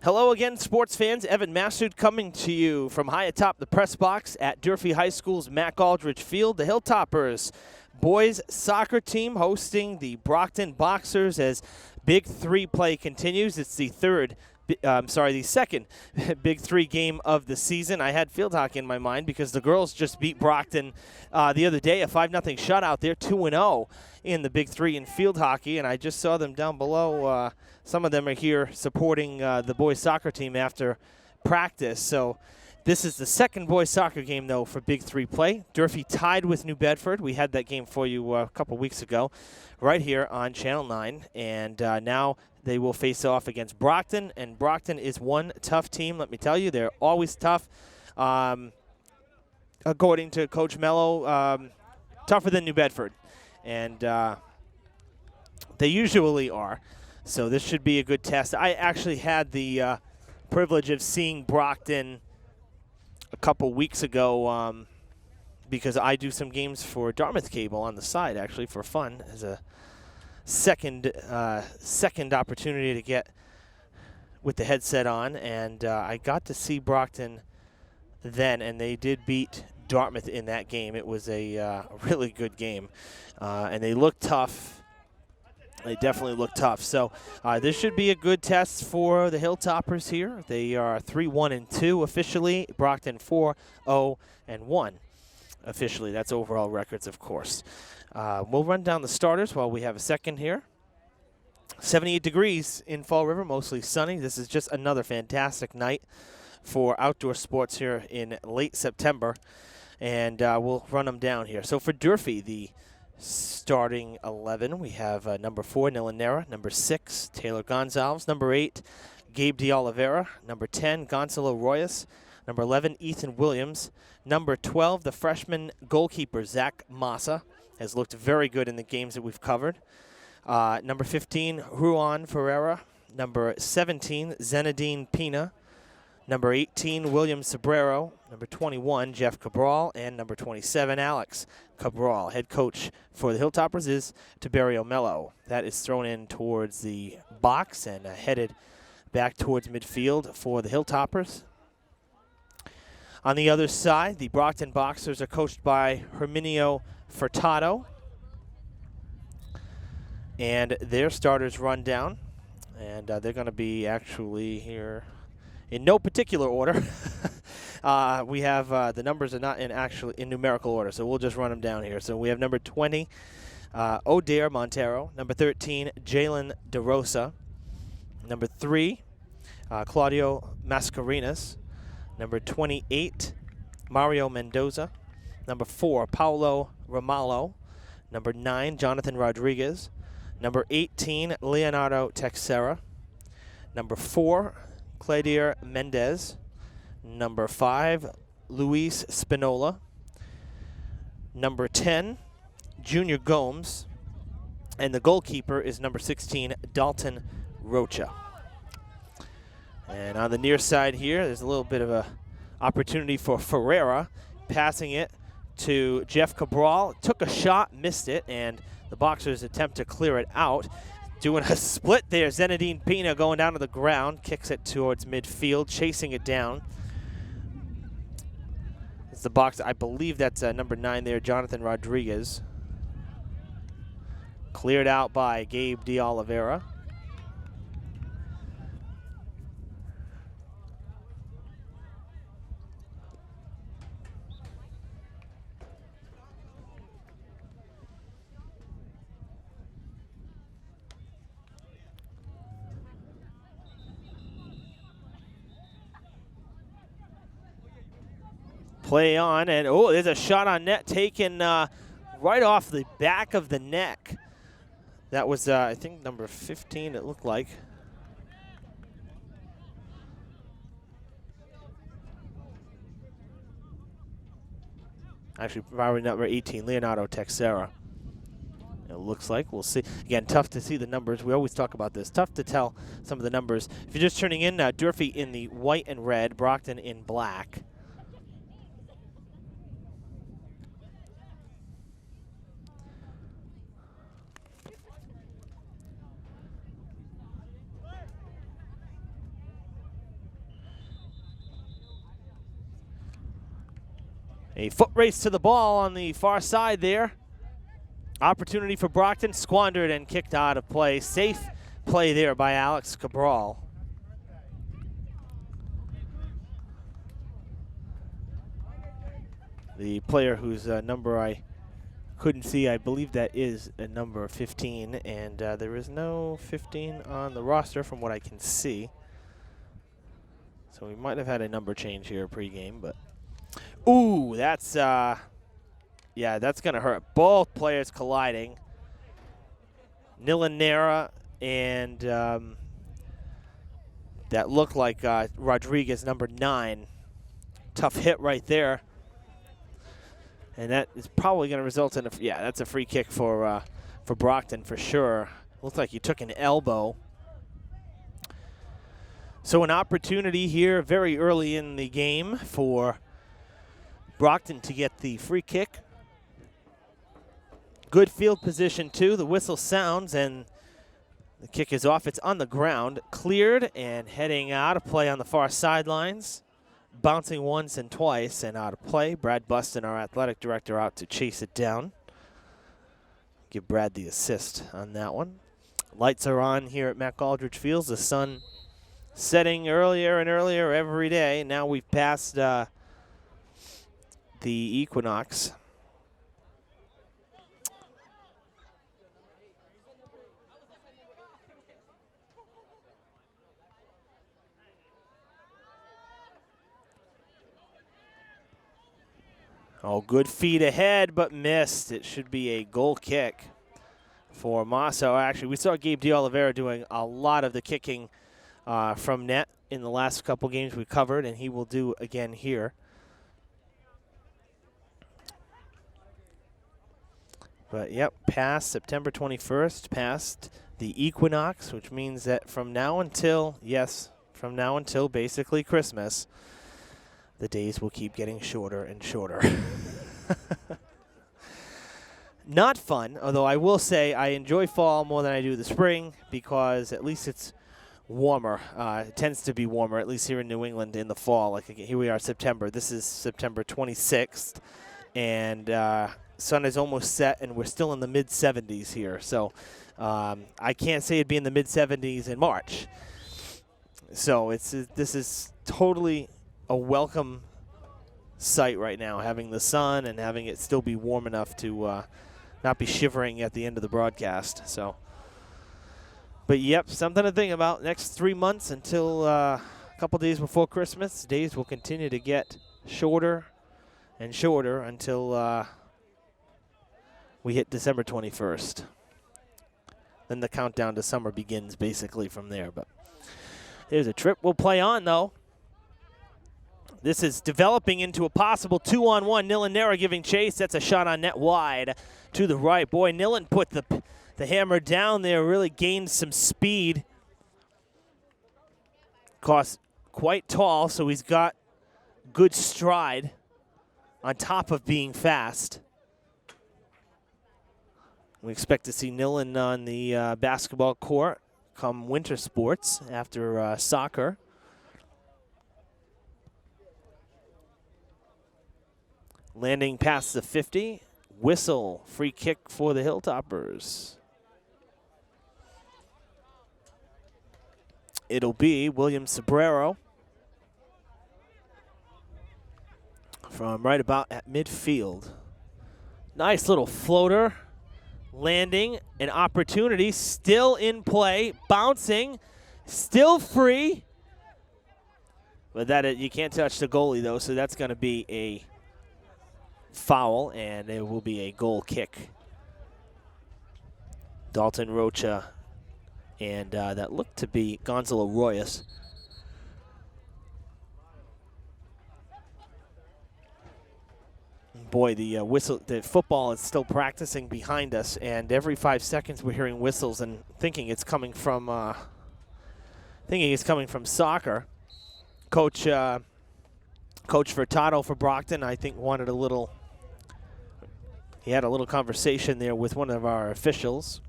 Hello again, sports fans. Evan Massoud coming to you from high atop the press box at Durfee High School's Mac Aldrich Field. The Hilltoppers boys soccer team hosting the Brockton Boxers as Big Three play continues. It's the the second Big Three game of the season. I had field hockey in my mind because the girls just beat Brockton the other day, a 5-0 shutout. They're 2-0 in the Big Three in field hockey, and I just saw them down below. Some of them are here supporting the boys soccer team after practice. So this is the second boys soccer game, though, for Big Three play. Durfee tied with New Bedford. We had that game for you a couple weeks ago right here on Channel 9. And now they will face off against Brockton. And Brockton is one tough team, let me tell you. They're always tough. According to Coach Mello, tougher than New Bedford. And they usually are. So this should be a good test. I actually had the privilege of seeing Brockton a couple weeks ago because I do some games for Dartmouth Cable on the side, actually, for fun, as a second opportunity to get with the headset on. And I got to see Brockton then, and they did beat Dartmouth in that game. It was a really good game, and they looked tough. They definitely look tough. So this should be a good test for the Hilltoppers here. They are 3-1-2 officially. Brockton 4-0-1 officially. That's overall records, of course. We'll run down the starters while we have a second here. 78 degrees in Fall River, mostly sunny. This is just another fantastic night for outdoor sports here in late September. And we'll run them down here. So for Durfee, the starting 11, we have number 4, Nilanera, number 6, Taylor Gonzalez, number 8, Gabe DeOliveira, number 10, Gonzalo Royas, number 11, Ethan Williams, number 12, the freshman goalkeeper, Zach Massa, has looked very good in the games that we've covered. Number 15, Juan Ferreira, number 17, Zenadine Pina, number 18, William Sobrero, number 21, Jeff Cabral, and number 27, Alex Cabral. Head coach for the Hilltoppers is Tiberio Mello. That is thrown in towards the box and headed back towards midfield for the Hilltoppers. On the other side, the Brockton Boxers are coached by Herminio Furtado. And their starters run down. And they're going to be actually here in no particular order. We have the numbers are not in numerical order, so we'll just run them down here. So we have number 20, Odair Montero. Number 13, Jalen DeRosa. Number 3, Claudio Mascarenas. Number 28, Mario Mendoza. Number 4, Paulo Ramallo. Number 9, Jonathan Rodriguez. Number 18, Leonardo Texera. Number 4, Claudia Mendez. Number 5, Luis Spinola. Number 10, Junior Gomes. And the goalkeeper is number 16, Dalton Rocha. And on the near side here, there's a little bit of a opportunity for Ferreira, passing it to Jeff Cabral. Took a shot, missed it, and the Boxers attempt to clear it out. Doing a split there, Zenadine Pina going down to the ground, kicks it towards midfield, chasing it down. It's the box, I believe that's number 9 there, Jonathan Rodriguez. Cleared out by Gabe DeOliveira. Play on, and oh, there's a shot on net taken right off the back of the neck. That was, I think, number 15, it looked like. Actually, probably number 18, Leonardo Texera. It looks like. We'll see. Again, tough to see the numbers. We always talk about this. Tough to tell some of the numbers. If you're just turning in, Durfee in the white and red, Brockton in black. A foot race to the ball on the far side there. Opportunity for Brockton, squandered and kicked out of play. Safe play there by Alex Cabral. The player whose number I couldn't see, I believe that is a number 15, and there is no 15 on the roster from what I can see. So we might have had a number change here pregame, but ooh, that's yeah, that's gonna hurt. Both players colliding. Nilanera and that looked like Rodriguez, number 9. Tough hit right there. And that is probably going to result in yeah, that's a free kick for Brockton for sure. Looks like he took an elbow. So an opportunity here very early in the game for Brockton to get the free kick. Good field position too. The whistle sounds and the kick is off. It's on the ground, cleared and heading out of play on the far sidelines. Bouncing once and twice and out of play. Brad Buston, our athletic director, out to chase it down. Give Brad the assist on that one. Lights are on here at McAldrich Fields. The sun setting earlier and earlier every day. Now we've passed the equinox. Oh, good feet ahead, but missed. It should be a goal kick for Masso. Actually, we saw Gabe DeOliveira doing a lot of the kicking from net in the last couple games we covered, and he will do again here. But, yep, past September 21st, past the equinox, which means that from now until, yes, from now until basically Christmas, the days will keep getting shorter and shorter. Not fun, although I will say I enjoy fall more than I do the spring because at least it's warmer. It tends to be warmer, at least here in New England in the fall. Like here we are, September. This is September 26th, and sun is almost set, and we're still in the mid-70s here. So I can't say it'd be in the mid-70s in March. So this is totally a welcome sight right now, having the sun and having it still be warm enough to not be shivering at the end of the broadcast. So, but yep, something to think about. Next 3 months until a couple days before Christmas, days will continue to get shorter and shorter until we hit December 21st. Then the countdown to summer begins basically from there. But there's a trip we'll play on, though. This is developing into a possible 2-on-1. Nilanera giving chase. That's a shot on net wide to the right. Boy, Nilan put the hammer down there, really gained some speed. Cost quite tall, so he's got good stride on top of being fast. We expect to see Nilan on the basketball court come winter sports after soccer. Landing past the 50. Whistle. Free kick for the Hilltoppers. It'll be William Sobrero from right about at midfield. Nice little floater. Landing. An opportunity. Still in play. Bouncing. Still free. But you can't touch the goalie, though, so that's going to be a foul, and it will be a goal kick. Dalton Rocha, and that looked to be Gonzalo Royas. Boy, the football is still practicing behind us, and every 5 seconds we're hearing whistles and thinking it's coming from soccer. Coach Furtado for Brockton, I think, he had a little conversation there with one of our officials.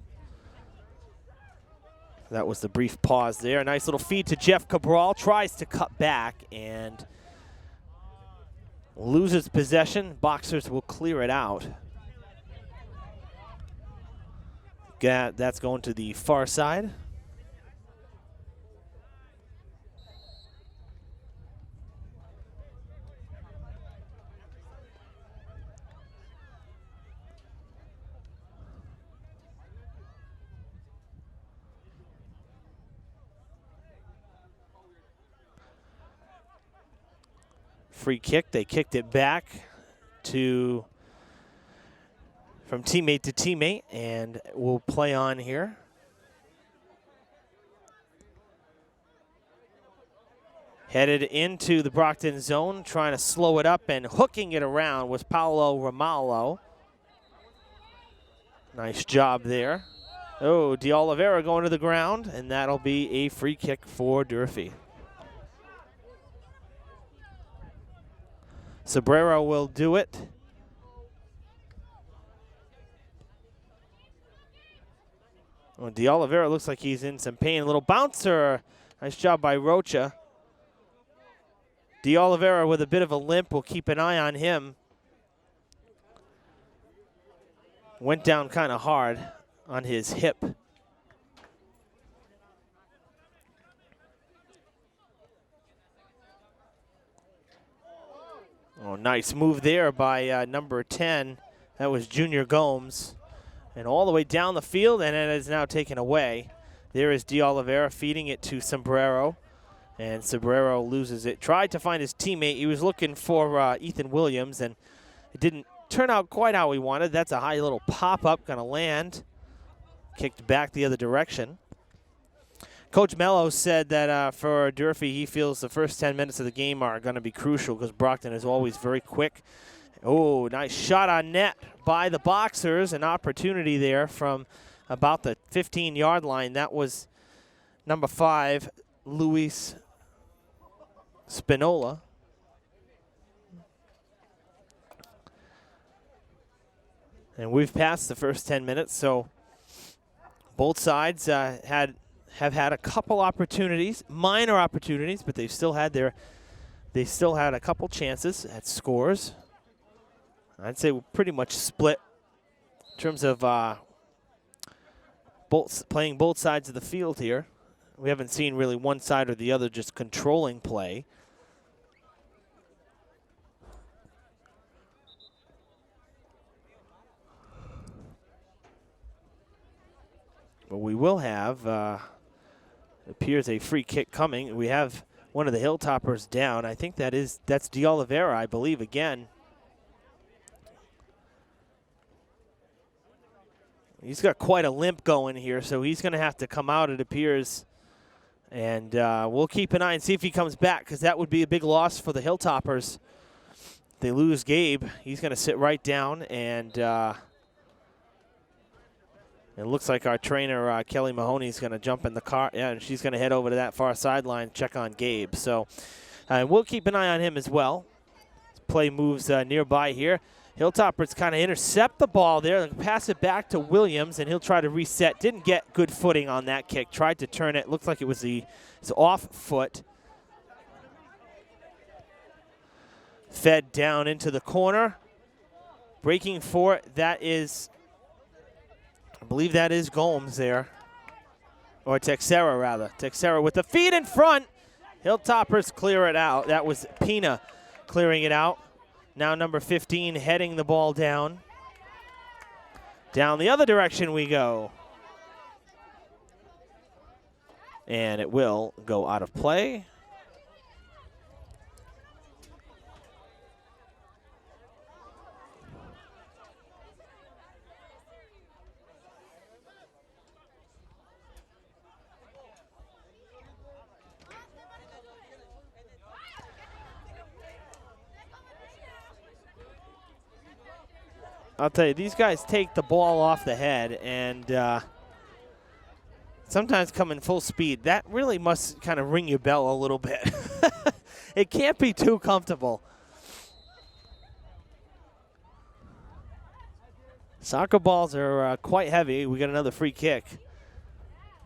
That was the brief pause there. A nice little feed to Jeff Cabral. Tries to cut back and loses possession. Boxers will clear it out. That's going to the far side. Free kick, they kicked it back from teammate to teammate, and we'll play on here. Headed into the Brockton zone, trying to slow it up and hooking it around was Paolo Ramallo. Nice job there. Oh, De Oliveira going to the ground, and that'll be a free kick for Durfee. Sobrero will do it. Well, De Oliveira looks like he's in some pain. A little bouncer. Nice job by Rocha. De Oliveira with a bit of a limp. We'll keep an eye on him. Went down kind of hard on his hip. Oh, nice move there by number 10. That was Junior Gomes. And all the way down the field, and it is now taken away. There is De Oliveira feeding it to Sombrero. And Sombrero loses it. Tried to find his teammate. He was looking for Ethan Williams, and it didn't turn out quite how he wanted. That's a high little pop-up, going to land. Kicked back the other direction. Coach Mello said that for Durfee, he feels the first 10 minutes of the game are going to be crucial because Brockton is always very quick. Oh, nice shot on net by the Boxers. An opportunity there from about the 15-yard line. That was number 5, Luis Spinola. And we've passed the first 10 minutes, so both sides have had a couple opportunities, minor opportunities, but they still had a couple chances at scores. I'd say we're pretty much split in terms of playing both sides of the field here. We haven't seen really one side or the other just controlling play. But we will have, appears a free kick coming. We have one of the Hilltoppers down. I think that's De Oliveira, I believe, again. He's got quite a limp going here, so he's going to have to come out, it appears. And we'll keep an eye and see if he comes back, because that would be a big loss for the Hilltoppers. If they lose Gabe, he's going to sit right down, and it looks like our trainer, Kelly Mahoney, is going to jump in the car. Yeah, and she's going to head over to that far sideline, check on Gabe. So we'll keep an eye on him as well. Play moves nearby here. Hilltoppers kind of intercept the ball there and pass it back to Williams, and he'll try to reset. Didn't get good footing on that kick. Tried to turn it. Looked like it was his off foot. Fed down into the corner. Breaking for it. That is, I believe that is Gomes there. Or Texera, rather. Texera with the feet in front. Hilltoppers clear it out. That was Pina clearing it out. Now number 15 heading the ball down. Down the other direction we go. And it will go out of play. I'll tell you, these guys take the ball off the head and sometimes come in full speed. That really must kind of ring your bell a little bit. It can't be too comfortable. Soccer balls are quite heavy. We got another free kick.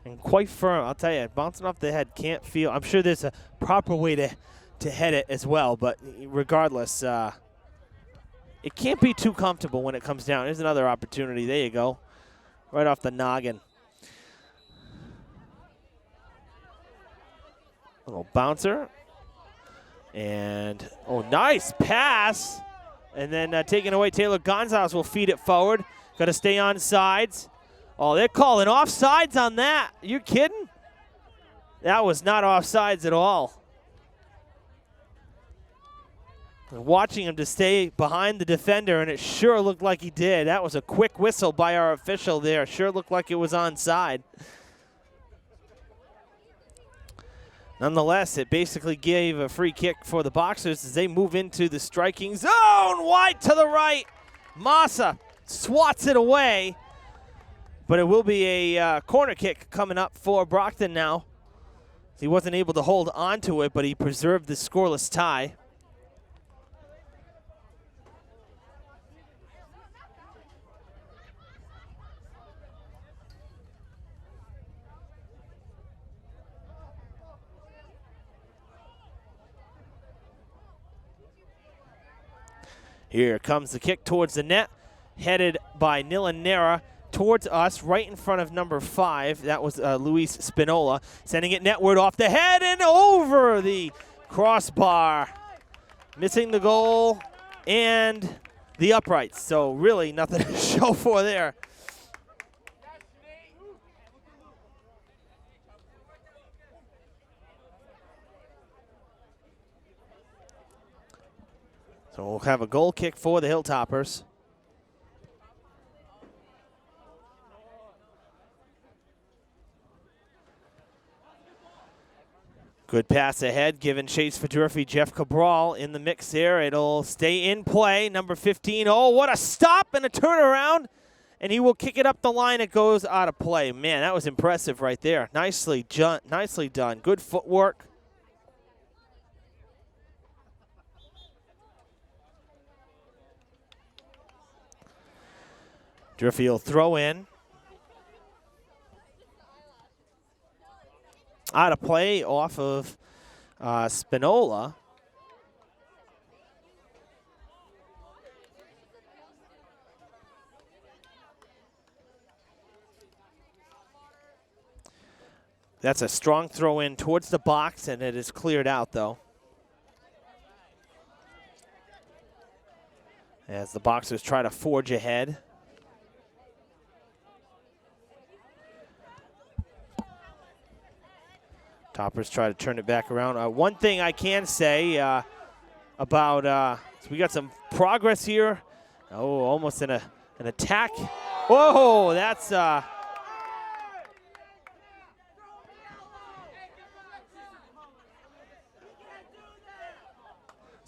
And quite firm. I'll tell you, bouncing off the head can't feel. I'm sure there's a proper way to head it as well, but regardless, it can't be too comfortable when it comes down. Here's another opportunity. There you go. Right off the noggin. Little bouncer. And, oh, nice pass. And then taken away, Taylor Gonzalez will feed it forward. Got to stay on sides. Oh, they're calling offsides on that. You kidding? That was not offsides at all. Watching him to stay behind the defender, and it sure looked like he did. That was a quick whistle by our official there. Sure looked like it was onside. Nonetheless, it basically gave a free kick for the Boxers as they move into the striking zone. Wide to the right. Massa swats it away. But it will be a corner kick coming up for Brockton now. He wasn't able to hold on to it, but he preserved the scoreless tie. Here comes the kick towards the net, headed by Nilanera towards us, right in front of number 5. That was Luis Spinola, sending it netward off the head and over the crossbar. Missing the goal and the uprights, so really nothing to show for there. So we'll have a goal kick for the Hilltoppers. Good pass ahead, given chase for Durfee. Jeff Cabral in the mix there. It'll stay in play. Number 15. Oh, what a stop and a turnaround. And he will kick it up the line. It goes out of play. Man, that was impressive right there. Nicely done. Good footwork. Durfee will throw in. Out of play off of Spinola. That's a strong throw in towards the box, and it is cleared out, though. As the Boxers try to forge ahead. Toppers try to turn it back around. One thing I can say about, so we got some progress here. Oh, almost an attack. Whoa, that's, so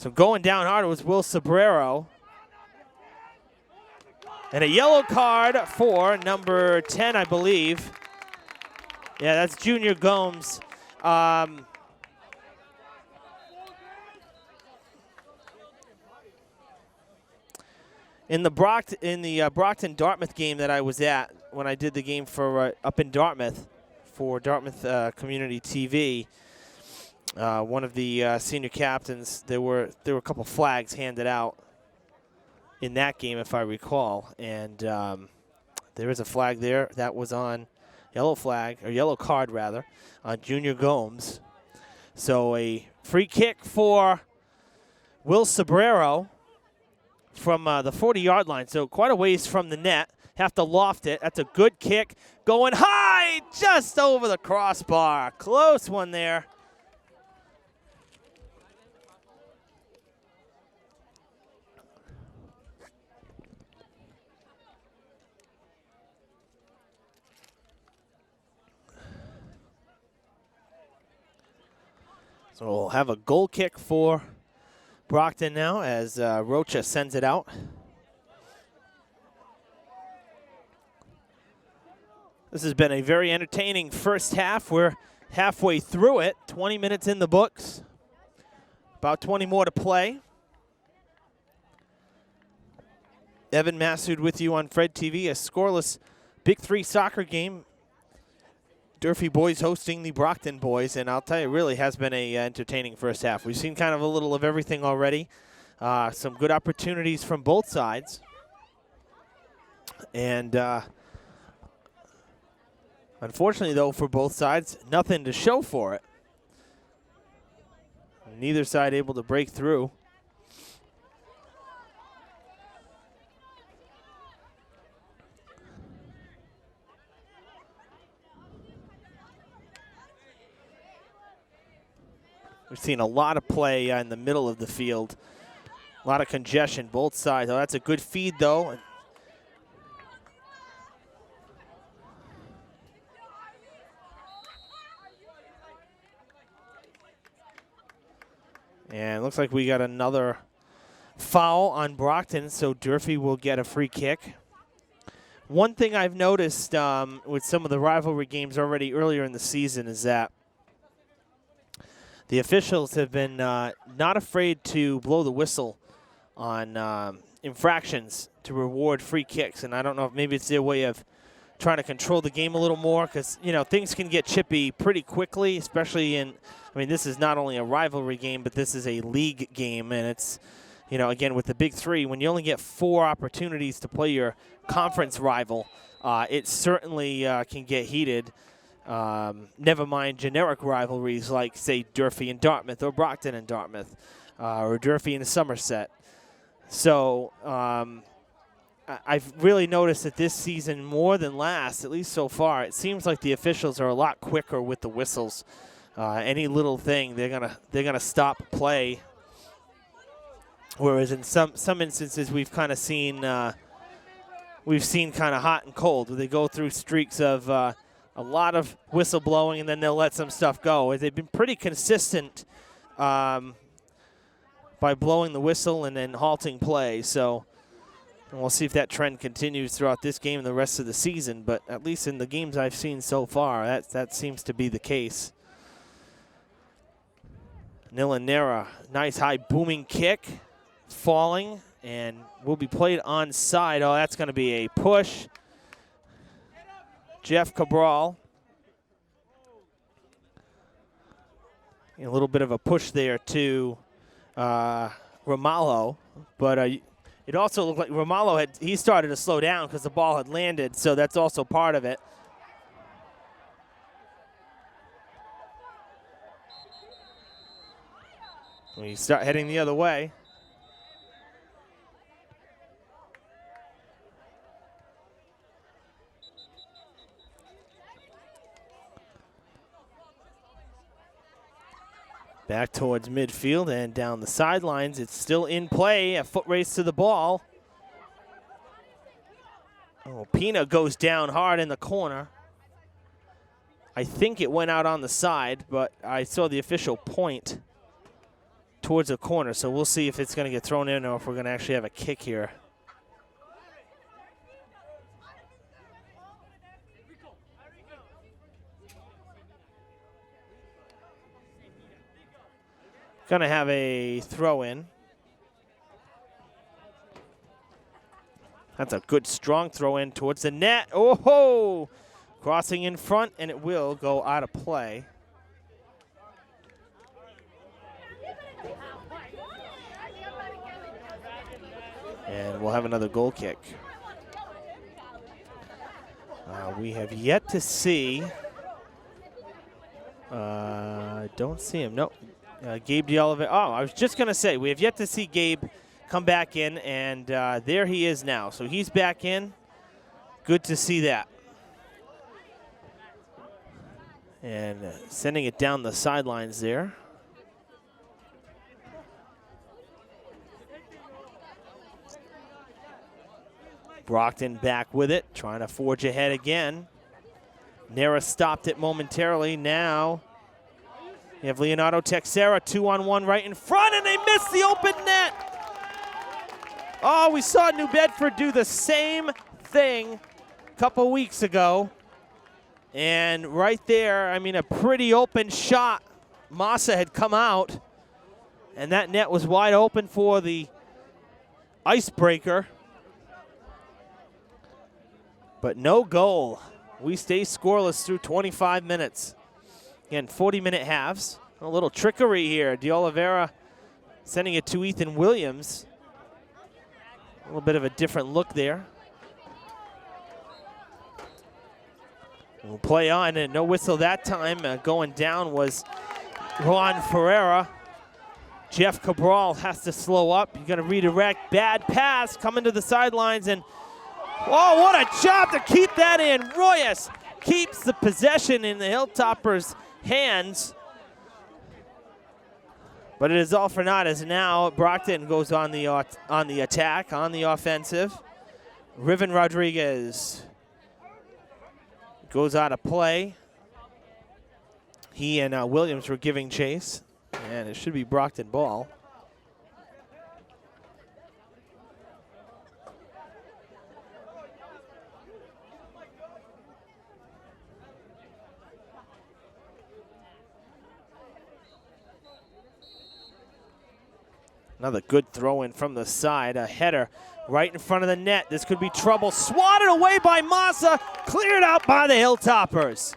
going down hard was Will Sobrero. And a yellow card for number 10, I believe. Yeah, that's Junior Gomes. In the Brockton Dartmouth game that I was at when I did the game for up in Dartmouth for Dartmouth Community TV, one of the senior captains, there were a couple flags handed out in that game, if I recall, and there is a flag there that was on yellow card rather, on Junior Gomes. So a free kick for Will Sobrero from the 40-yard line. So quite a ways from the net. Have to loft it. That's a good kick. Going high, just over the crossbar. Close one there. So we'll have a goal kick for Brockton now as Rocha sends it out. This has been a very entertaining first half. We're halfway through it, 20 minutes in the books. About 20 more to play. Evan Massoud with you on Fred TV, a scoreless Big Three soccer game. Durfee boys hosting the Brockton boys, and I'll tell you, it really has been a entertaining first half. We've seen kind of a little of everything already. Some good opportunities from both sides. And unfortunately, though, for both sides, nothing to show for it. Neither side able to break through. We've seen a lot of play in the middle of the field. A lot of congestion, both sides. Oh, that's a good feed, though. And it looks like we got another foul on Brockton, so Durfee will get a free kick. One thing I've noticed with some of the rivalry games already earlier in the season is that the officials have been not afraid to blow the whistle on infractions to reward free kicks. And I don't know if maybe it's their way of trying to control the game a little more because, you know, things can get chippy pretty quickly, especially in, I mean, this is not only a rivalry game, but this is a league game. And it's, you know, again, with the Big Three, when you only get 4 opportunities to play your conference rival, it certainly can get heated. Never mind generic rivalries like, say, Durfee and Dartmouth or Brockton and Dartmouth or Durfee and Somerset. So I've really noticed that this season, more than last, at least so far, it seems like the officials are a lot quicker with the whistles. Any little thing, they're gonna stop play. Whereas in some instances, we've kind of seen kind of hot and cold, where they go through streaks of a lot of whistle blowing, and then they'll let some stuff go. They've been pretty consistent by blowing the whistle and then halting play. So and we'll see if that trend continues throughout this game and the rest of the season. But at least in the games I've seen so far, that seems to be the case. Nilanera, nice high booming kick, falling, and will be played onside. Oh, that's going to be a push. Jeff Cabral. A little bit of a push there to Romalo, but it also looked like Romalo he started to slow down because the ball had landed, so that's also part of it. We start heading the other way. Back towards midfield and down the sidelines. It's still in play. A foot race to the ball. Oh, Pina goes down hard in the corner. I think it went out on the side, but I saw the official point towards the corner, so we'll see if it's going to get thrown in or if we're going to actually have a kick here. Going to have a throw in. That's a good strong throw in towards the net. Oh ho! Crossing in front, and it will go out of play. And we'll have another goal kick. We have yet to see. Don't see him. No. Gabe DeOliveira. Oh, I was just going to say, we have yet to see Gabe come back in, and there he is now. So he's back in. Good to see that. And sending it down the sidelines there. Brockton back with it, trying to forge ahead again. Nera stopped it momentarily. Now you have Leonardo Texera 2-on-1 right in front, and they missed the open net. Oh, we saw New Bedford do the same thing a couple weeks ago. And right there, I mean, a pretty open shot. Massa had come out, and that net was wide open for the icebreaker. But no goal. We stay scoreless through 25 minutes. Again, 40-minute halves. A little trickery here. DeOliveira Sending it to Ethan Williams. A little bit of a different look there. We'll play on, and no whistle that time. Going down was Juan Ferreira. Jeff Cabral has to slow up. You're going to redirect. Bad pass coming to the sidelines, and oh, what a job to keep that in. Royas keeps the possession in the Hilltoppers' hands. But it is all for naught, as now Brockton goes on the attack, on the offensive. Riven Rodriguez goes out of play. He and Williams were giving chase, and it should be Brockton ball. Another good throw in from the side, a header right in front of the net. This could be trouble. Swatted away by Massa, cleared out by the Hilltoppers.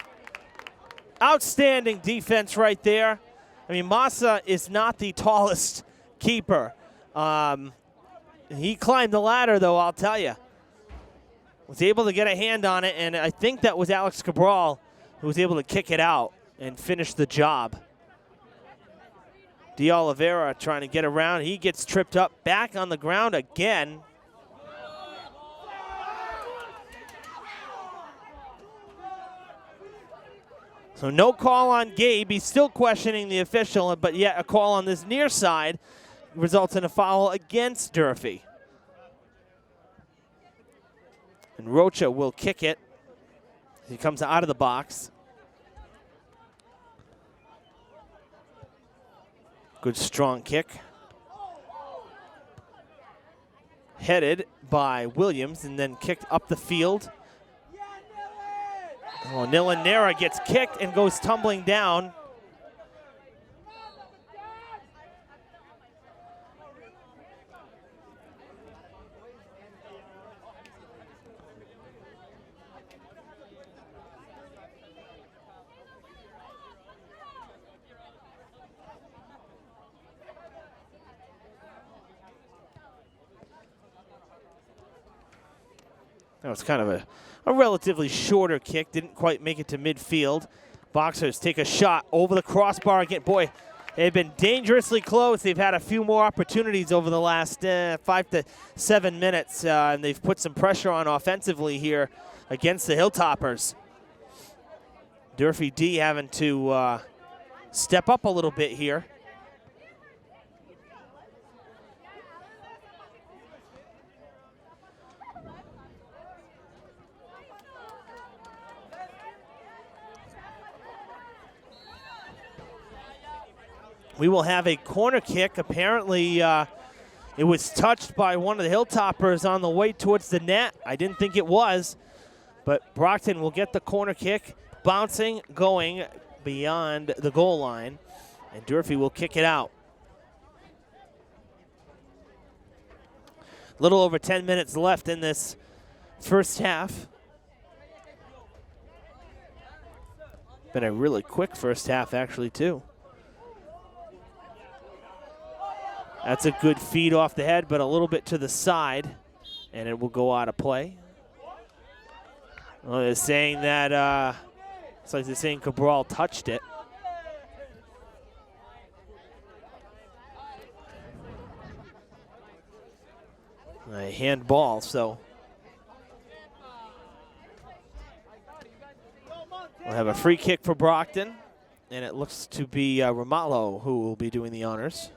Outstanding defense right there. I mean, Massa is not the tallest keeper. He climbed the ladder, though, I'll tell you. Was able to get a hand on it, and I think that was Alex Cabral who was able to kick it out and finish the job. De Oliveira trying to get around. He gets tripped up, back on the ground again. So no call on Gabe. He's still questioning the official, but yet a call on this near side results in a foul against Durfee. And Rocha will kick it. He comes out of the box. Good strong kick. Headed by Williams and then kicked up the field. Oh, Nilanera gets kicked and goes tumbling down. That was kind of a relatively shorter kick. Didn't quite make it to midfield. Boxers take a shot over the crossbar again. Boy, they've been dangerously close. They've had a few more opportunities over the last 5 to 7 minutes, and they've put some pressure on offensively here against the Hilltoppers. Durfee D having to step up a little bit here. We will have a corner kick. Apparently, it was touched by one of the Hilltoppers on the way towards the net. I didn't think it was, but Brockton will get the corner kick, bouncing, going beyond the goal line, and Durfee will kick it out. A little over 10 minutes left in this first half. Been a really quick first half, actually, too. That's a good feed off the head, but a little bit to the side, and it will go out of play. Well, they're saying that, it's like they're saying Cabral touched it. A handball, so we'll have a free kick for Brockton, and it looks to be Ramalho who will be doing the honors.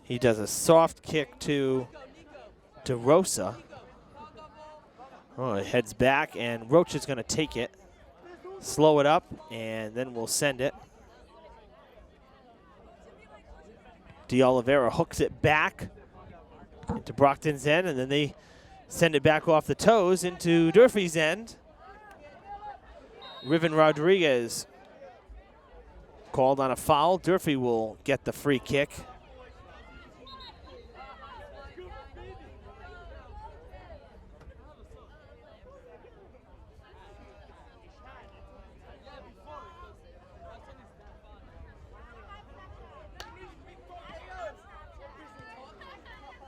He does a soft kick to DeRosa. Oh, it heads back, and Roach is going to take it, slow it up, and then we'll send it. De Oliveira hooks it back into Brockton's end, and then they send it back off the toes into Durfee's end. Riven Rodriguez called on a foul. Durfee will get the free kick.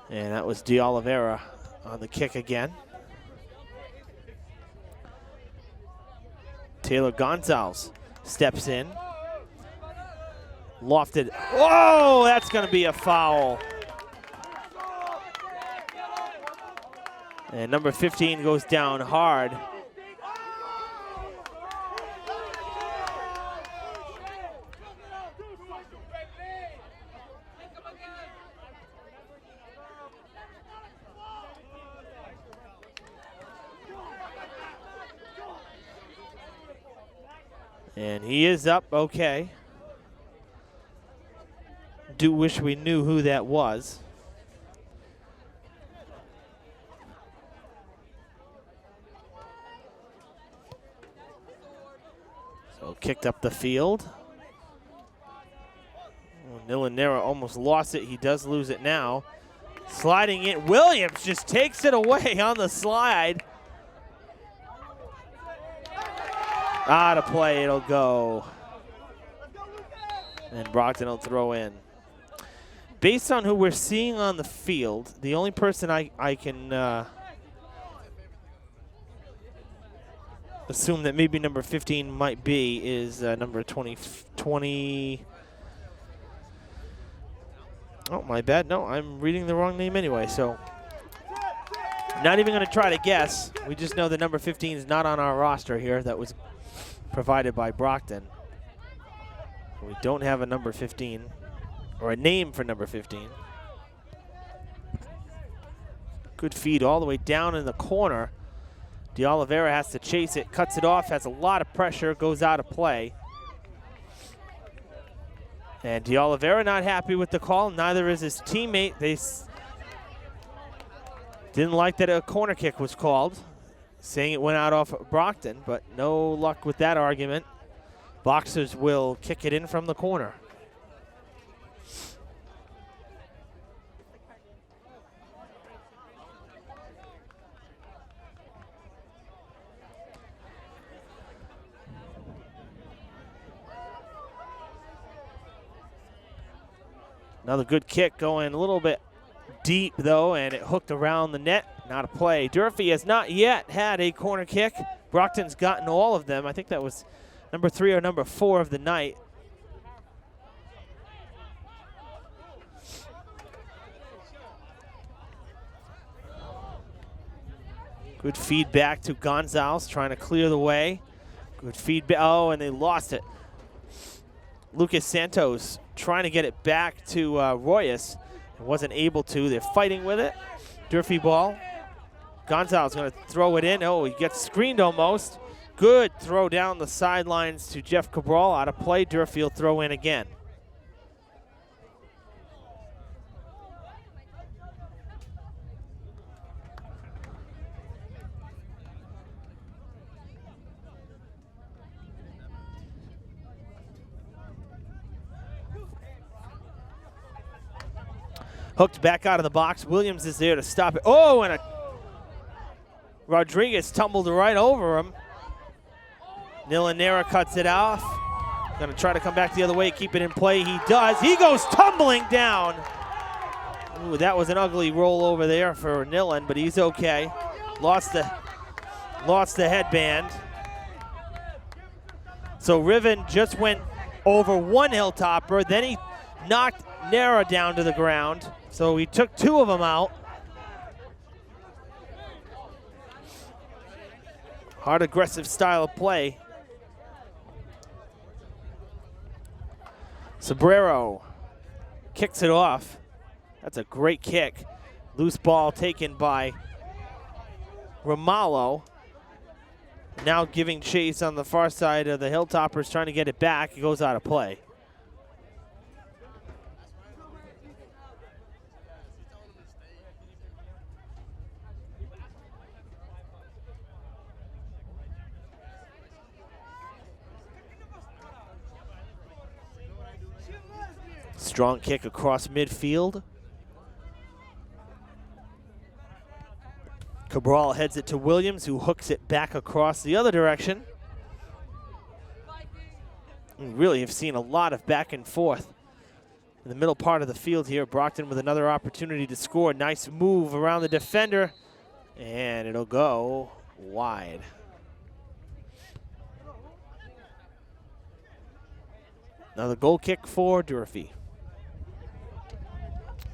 And that was De Oliveira on the kick again. Taylor Gonzalez steps in. Lofted. Whoa, that's going to be a foul. And number 15 goes down hard. And he is up, okay. Do wish we knew who that was. So kicked up the field. Nilanera almost lost it. He does lose it now. Sliding in. Williams just takes it away on the slide. Out of play, it'll go. And Brockton will throw in. Based on who we're seeing on the field, the only person I can assume that maybe number 15 might be is number 20. Oh, my bad. No, I'm reading the wrong name anyway, so not even going to try to guess. We just know that number 15 is not on our roster here. That was provided by Brockton. We don't have a number 15 or a name for number 15. Good feed all the way down in the corner. De Oliveira has to chase it, cuts it off, has a lot of pressure, goes out of play. And De Oliveira not happy with the call, neither is his teammate. They didn't like that a corner kick was called, saying it went out off Brockton, but no luck with that argument. Boxers will kick it in from the corner. Another good kick going a little bit deep, though, and it hooked around the net. Not a play. Durfee has not yet had a corner kick. Brockton's gotten all of them. I think that was number 3 or number 4 of the night. Good feedback to Gonzalez, trying to clear the way. Good feedback. Oh, and they lost it. Lucas Santos trying to get it back to Royas. Wasn't able to. They're fighting with it. Durfee ball. Gonzalez going to throw it in. Oh, he gets screened almost. Good throw down the sidelines to Jeff Cabral. Out of play. Durfee will throw in again. Hooked back out of the box. Williams is there to stop it. Oh, and Rodriguez tumbled right over him. Nilanera cuts it off. Going to try to come back the other way, keep it in play. He does. He goes tumbling down. Ooh, that was an ugly roll over there for Nilan, but he's okay. Lost the headband. So Riven just went over one Hilltopper. Then he knocked Nara down to the ground. So he took 2 of them out. Hard, aggressive style of play. Sobrero kicks it off. That's a great kick. Loose ball taken by Romalo. Now giving chase on the far side of the Hilltoppers, trying to get it back. It goes out of play. Strong kick across midfield. Cabral heads it to Williams, who hooks it back across the other direction. We really have seen a lot of back and forth in the middle part of the field here. Brockton with another opportunity to score. Nice move around the defender, and it'll go wide. Another goal kick for Durfee.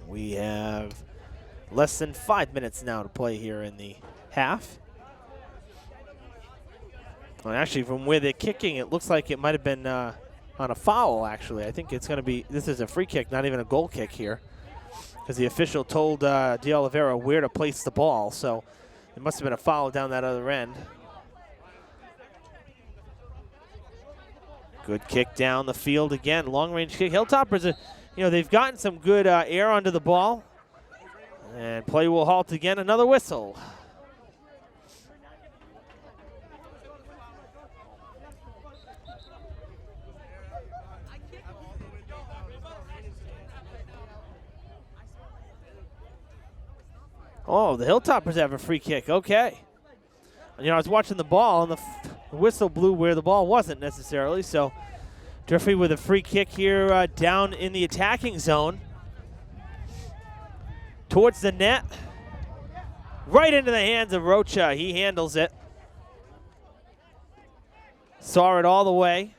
We have less than 5 minutes now to play here in the half. Well, actually, from where they're kicking, it looks like it might have been on a foul, actually. I think it's going to be, this is a free kick, not even a goal kick here, because the official told De Oliveira where to place the ball, so it must have been a foul down that other end. Good kick down the field again, long-range kick. Hilltoppers, they've gotten some good air onto the ball, and play will halt again. Another whistle. Oh, the Hilltoppers have a free kick. Okay. I was watching the ball, and the whistle blew where the ball wasn't necessarily. So Durfee with a free kick here down in the attacking zone. Towards the net. Right into the hands of Rocha. He handles it. Saw it all the way.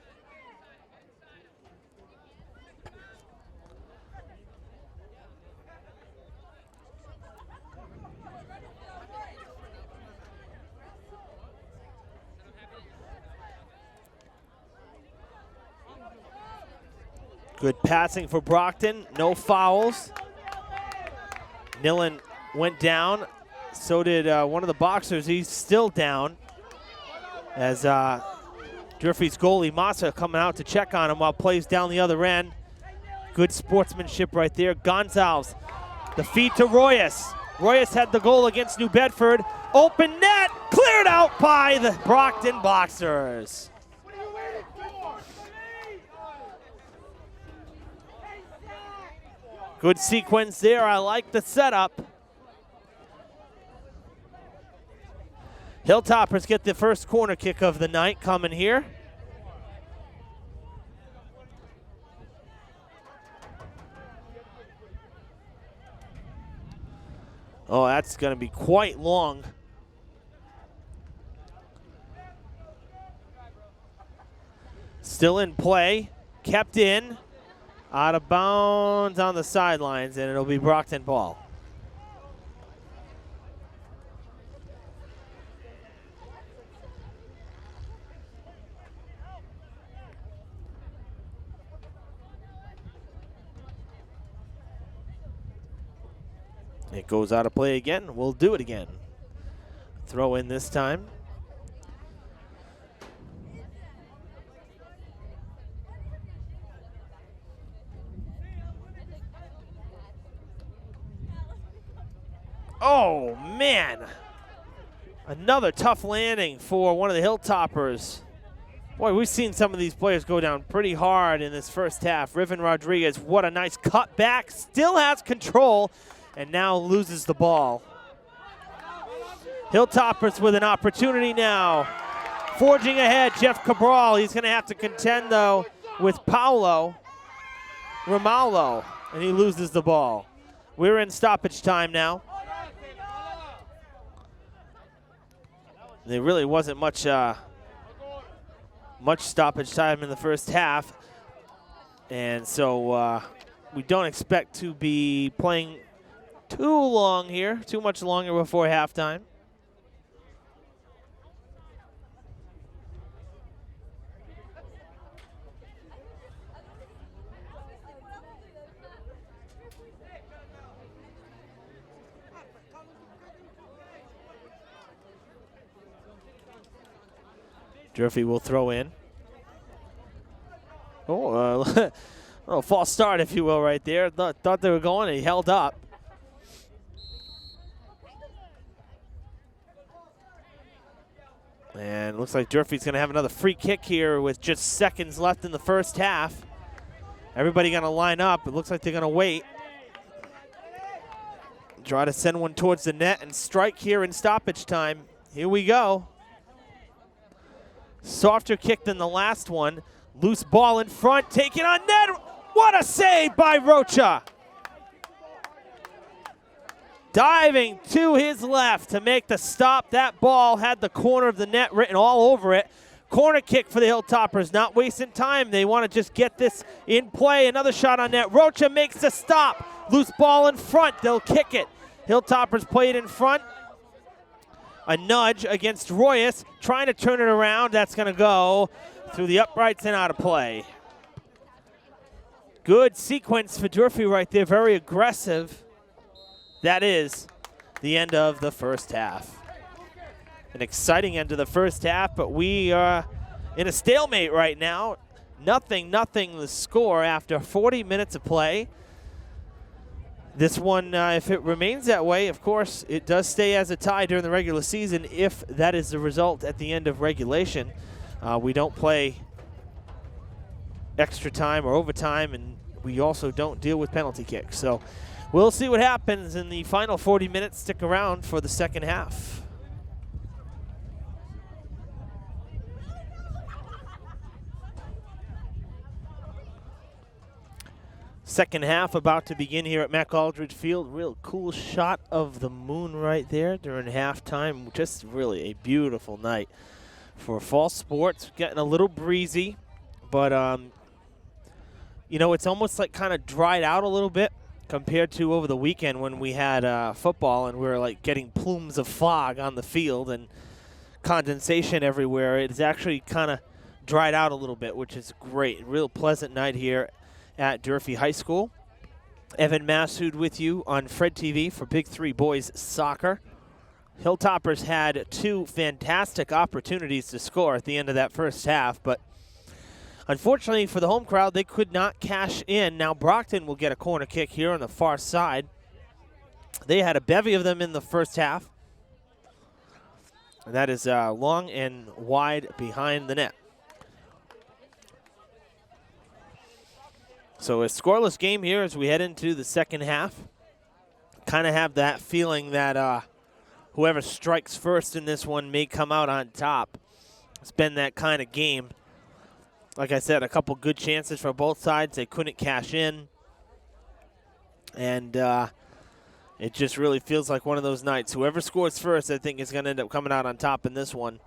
Good passing for Brockton, no fouls. Nillen went down, so did one of the boxers. He's still down as Durfee's goalie, Massa, coming out to check on him while plays down the other end. Good sportsmanship right there. Gonzalez, the feed to Royas. Royas had the goal against New Bedford. Open net, cleared out by the Brockton Boxers. Good sequence there. I like the setup. Hilltoppers get the first corner kick of the night coming here. Oh, that's going to be quite long. Still in play. Kept in. Out of bounds on the sidelines, and it'll be Brockton ball. It goes out of play again. We'll do it again. Throw in this time. Oh, man. Another tough landing for one of the Hilltoppers. Boy, we've seen some of these players go down pretty hard in this first half. Riven Rodriguez, what a nice cutback. Still has control and now loses the ball. Hilltoppers with an opportunity now. Forging ahead, Jeff Cabral. He's going to have to contend, though, with Paulo Romulo, and he loses the ball. We're in stoppage time now. There really wasn't much stoppage time in the first half, and so we don't expect to be playing too much longer before halftime. Durfee will throw in. Oh, a little false start, if you will, right there. Thought they were going, and he held up. And looks like Durfee's going to have another free kick here with just seconds left in the first half. Everybody going to line up. It looks like they're going to wait. Try to send one towards the net and strike here in stoppage time. Here we go. Softer kick than the last one. Loose ball in front, taken on net. What a save by Rocha. Diving to his left to make the stop. That ball had the corner of the net written all over it. Corner kick for the Hilltoppers, not wasting time. They want to just get this in play. Another shot on net. Rocha makes the stop. Loose ball in front. They'll kick it. Hilltoppers play it in front. A nudge against Royas, trying to turn it around. That's going to go through the uprights and out of play. Good sequence for Durfee right there. Very aggressive. That is the end of the first half. An exciting end to the first half, but we are in a stalemate right now. Nothing the score after 40 minutes of play. This one, if it remains that way, of course, it does stay as a tie during the regular season if that is the result at the end of regulation. We don't play extra time or overtime, and we also don't deal with penalty kicks. So we'll see what happens in the final 40 minutes. Stick around for the second half. Second half about to begin here at Mac Aldridge Field. Real cool shot of the moon right there during halftime. Just really a beautiful night for fall sports. Getting a little breezy, but you know, it's almost like kind of dried out a little bit compared to over the weekend when we had football and we were like getting plumes of fog on the field and condensation everywhere. It's actually kind of dried out a little bit, which is great. Real pleasant night here at Durfee High School. Evan Massoud with you on Fred TV for Big Three Boys Soccer. Hilltoppers had two fantastic opportunities to score at the end of that first half, but unfortunately for the home crowd, they could not cash in. Now Brockton will get a corner kick here on the far side. They had a bevy of them in the first half. And that is long and wide behind the net. So a scoreless game here as we head into the second half. Kind of have that feeling that whoever strikes first in this one may come out on top. It's been that kind of game. Like I said, a couple good chances for both sides. They couldn't cash in. And it just really feels like one of those nights. Whoever scores first, I think, is going to end up coming out on top in this one.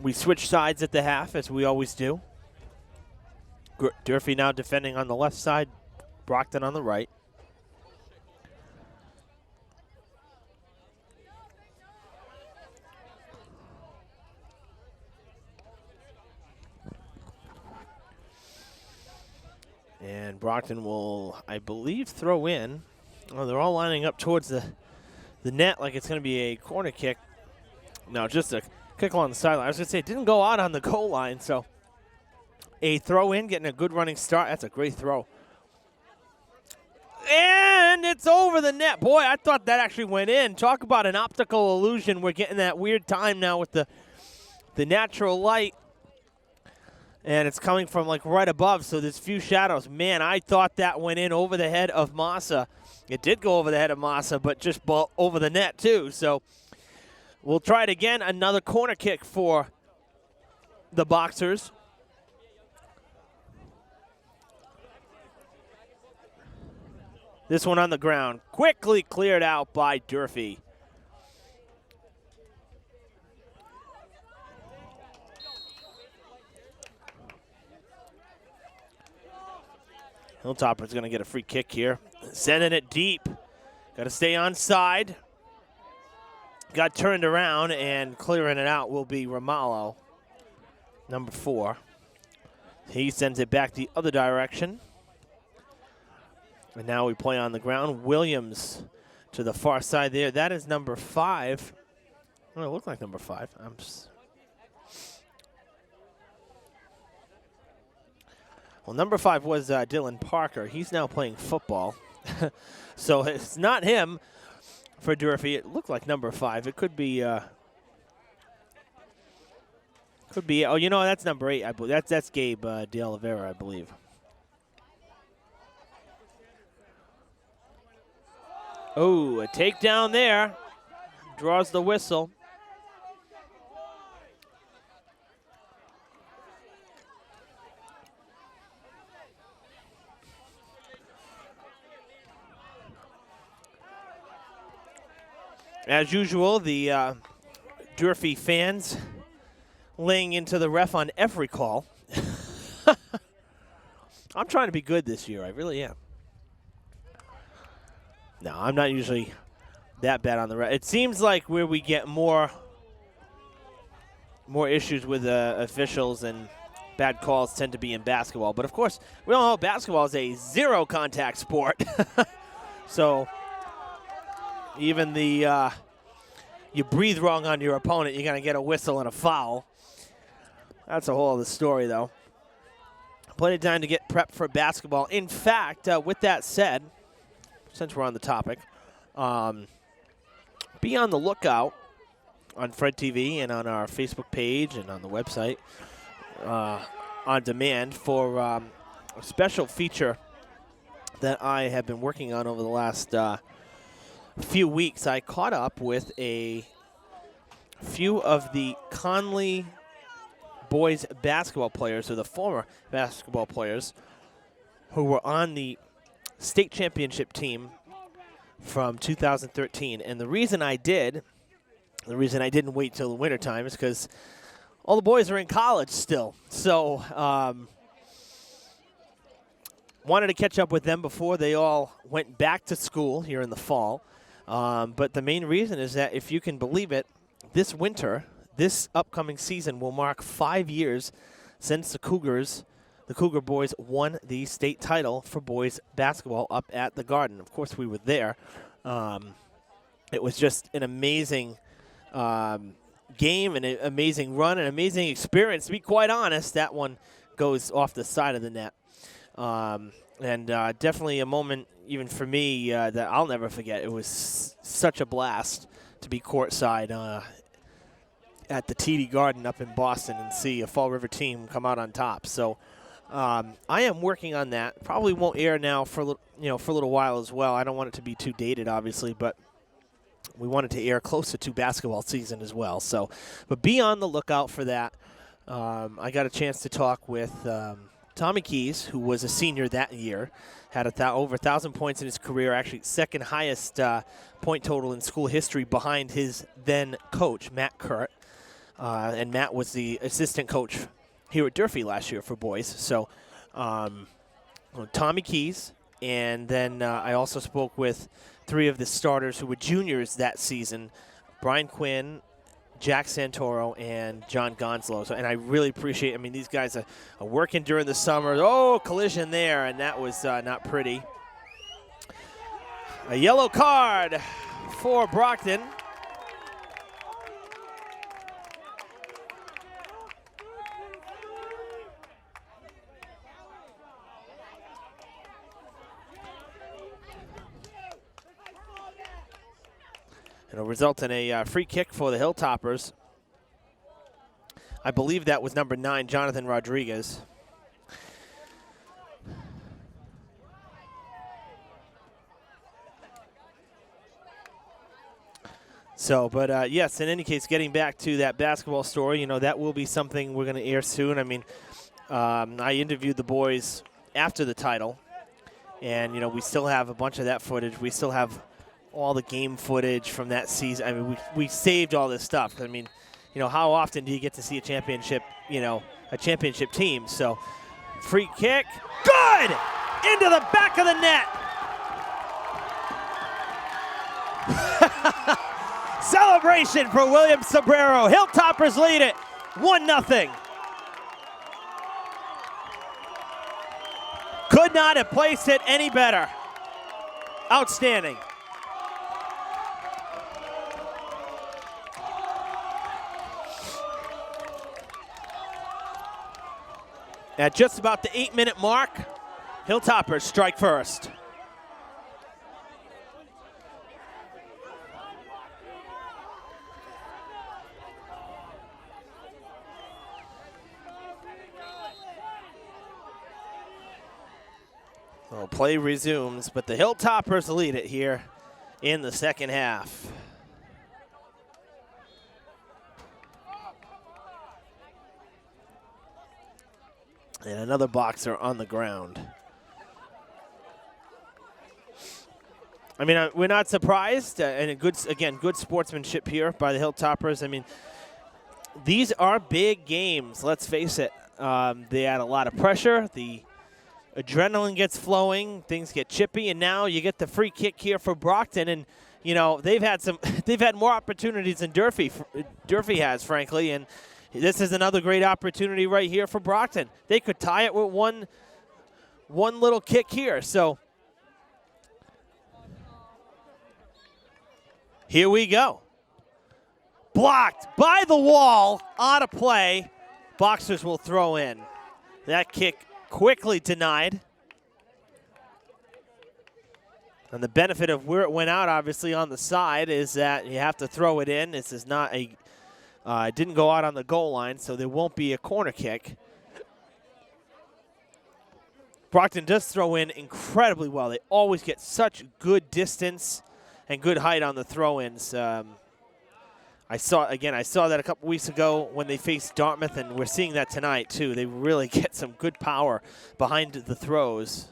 We switch sides at the half, as we always do. Durfee now defending on the left side, Brockton on the right. And Brockton will, I believe, throw in. Oh, they're all lining up towards the net like it's going to be a corner kick. No, just a kick along the sideline. I was going to say, it didn't go out on the goal line, so a throw in, getting a good running start. That's a great throw. And it's over the net. Boy, I thought that actually went in. Talk about an optical illusion. We're getting that weird time now with the natural light. And it's coming from like right above, so there's few shadows. Man, I thought that went in over the head of Massa. It did go over the head of Massa, but just over the net too. So we'll try it again. Another corner kick for the Boxers. This one on the ground. Quickly cleared out by Durfee. Hilltopper's going to get a free kick here. Sending it deep. Got to stay on side. Got turned around, and clearing it out will be Ramallo, number 4. He sends it back the other direction. And now we play on the ground. Williams to the far side there. That is number 5. Well, it looked like number 5. Well, number 5 was Dylan Parker. He's now playing football. So it's not him for Durfee. It looked like number 5. It could be, oh, you know, that's number 8. I believe. That's Gabe De Oliveira, I believe. Oh, a takedown there. Draws the whistle. As usual, the Durfee fans laying into the ref on every call. I'm trying to be good this year. I really am. No, I'm not usually that bad on the ref. It seems like where we get more issues with officials and bad calls tend to be in basketball. But, of course, we all know basketball is a zero-contact sport. So even the you breathe wrong on your opponent, you're going to get a whistle and a foul. That's a whole other story, though. Plenty of time to get prepped for basketball. In fact, with that said, since we're on the topic, be on the lookout on Fred TV and on our Facebook page and on the website on demand for a special feature that I have been working on over the last few weeks. I caught up with a few of the Conley boys basketball players, or the former basketball players, who were on the state championship team from 2013. And the reason I didn't wait till the wintertime is because all the boys are in college still. So wanted to catch up with them before they all went back to school here in the fall. But the main reason is that, if you can believe it, this winter, this upcoming season will mark 5 years since the Cougar boys won the state title for boys basketball up at the Garden. Of course, we were there. It was just an amazing game and an amazing run, an amazing experience. To be quite honest, that one goes off the side of the net. And definitely a moment, even for me, that I'll never forget. It was such a blast to be courtside at the TD Garden up in Boston and see a Fall River team come out on top. So I am working on that. Probably won't air now for a little while as well. I don't want it to be too dated, obviously, but we want it to air closer to basketball season as well. So, but be on the lookout for that. I got a chance to talk with Tommy Keys, who was a senior that year, had over 1,000 points in his career, actually second highest point total in school history behind his then coach, Matt Kurt. And Matt was the assistant coach here at Durfee last year for boys. So Tommy Keys, and then I also spoke with 3 of the starters who were juniors that season, Brian Quinn, Jack Santoro, and John Gonzalo. So, and I really appreciate, these guys are working during the summer. Oh, collision there, and that was not pretty. A yellow card for Brockton. It'll result in a free kick for the Hilltoppers. I believe that was number 9, Jonathan Rodriguez. So, but yes, in any case, getting back to that basketball story, that will be something we're going to air soon. I interviewed the boys after the title, and, we still have a bunch of that footage. We still have all the game footage from that season. We saved all this stuff. How often do you get to see a championship team? So, free kick, good! Into the back of the net. Celebration for William Sobrero. Hilltoppers lead it 1-0. Could not have placed it any better. Outstanding. At just about the 8-minute mark, Hilltoppers strike first. Well, play resumes, but the Hilltoppers lead it here in the second half. And another boxer on the ground. I mean, we're not surprised, and good sportsmanship here by the Hilltoppers. I mean, these are big games, let's face it. They add a lot of pressure. The adrenaline gets flowing, things get chippy, and now you get the free kick here for Brockton. And you know they've had more opportunities than Durfee has, frankly. And this is another great opportunity right here for Brockton. They could tie it with one little kick here. So here we go. Blocked by the wall, out of play. Boxers will throw in. That kick quickly denied. And the benefit of where it went out, obviously, on the side is that you have to throw it in. This is not a, it didn't go out on the goal line, so there won't be a corner kick. Brockton does throw in incredibly well. They always get such good distance and good height on the throw-ins. I saw that a couple weeks ago when they faced Dartmouth, and we're seeing that tonight too. They really get some good power behind the throws.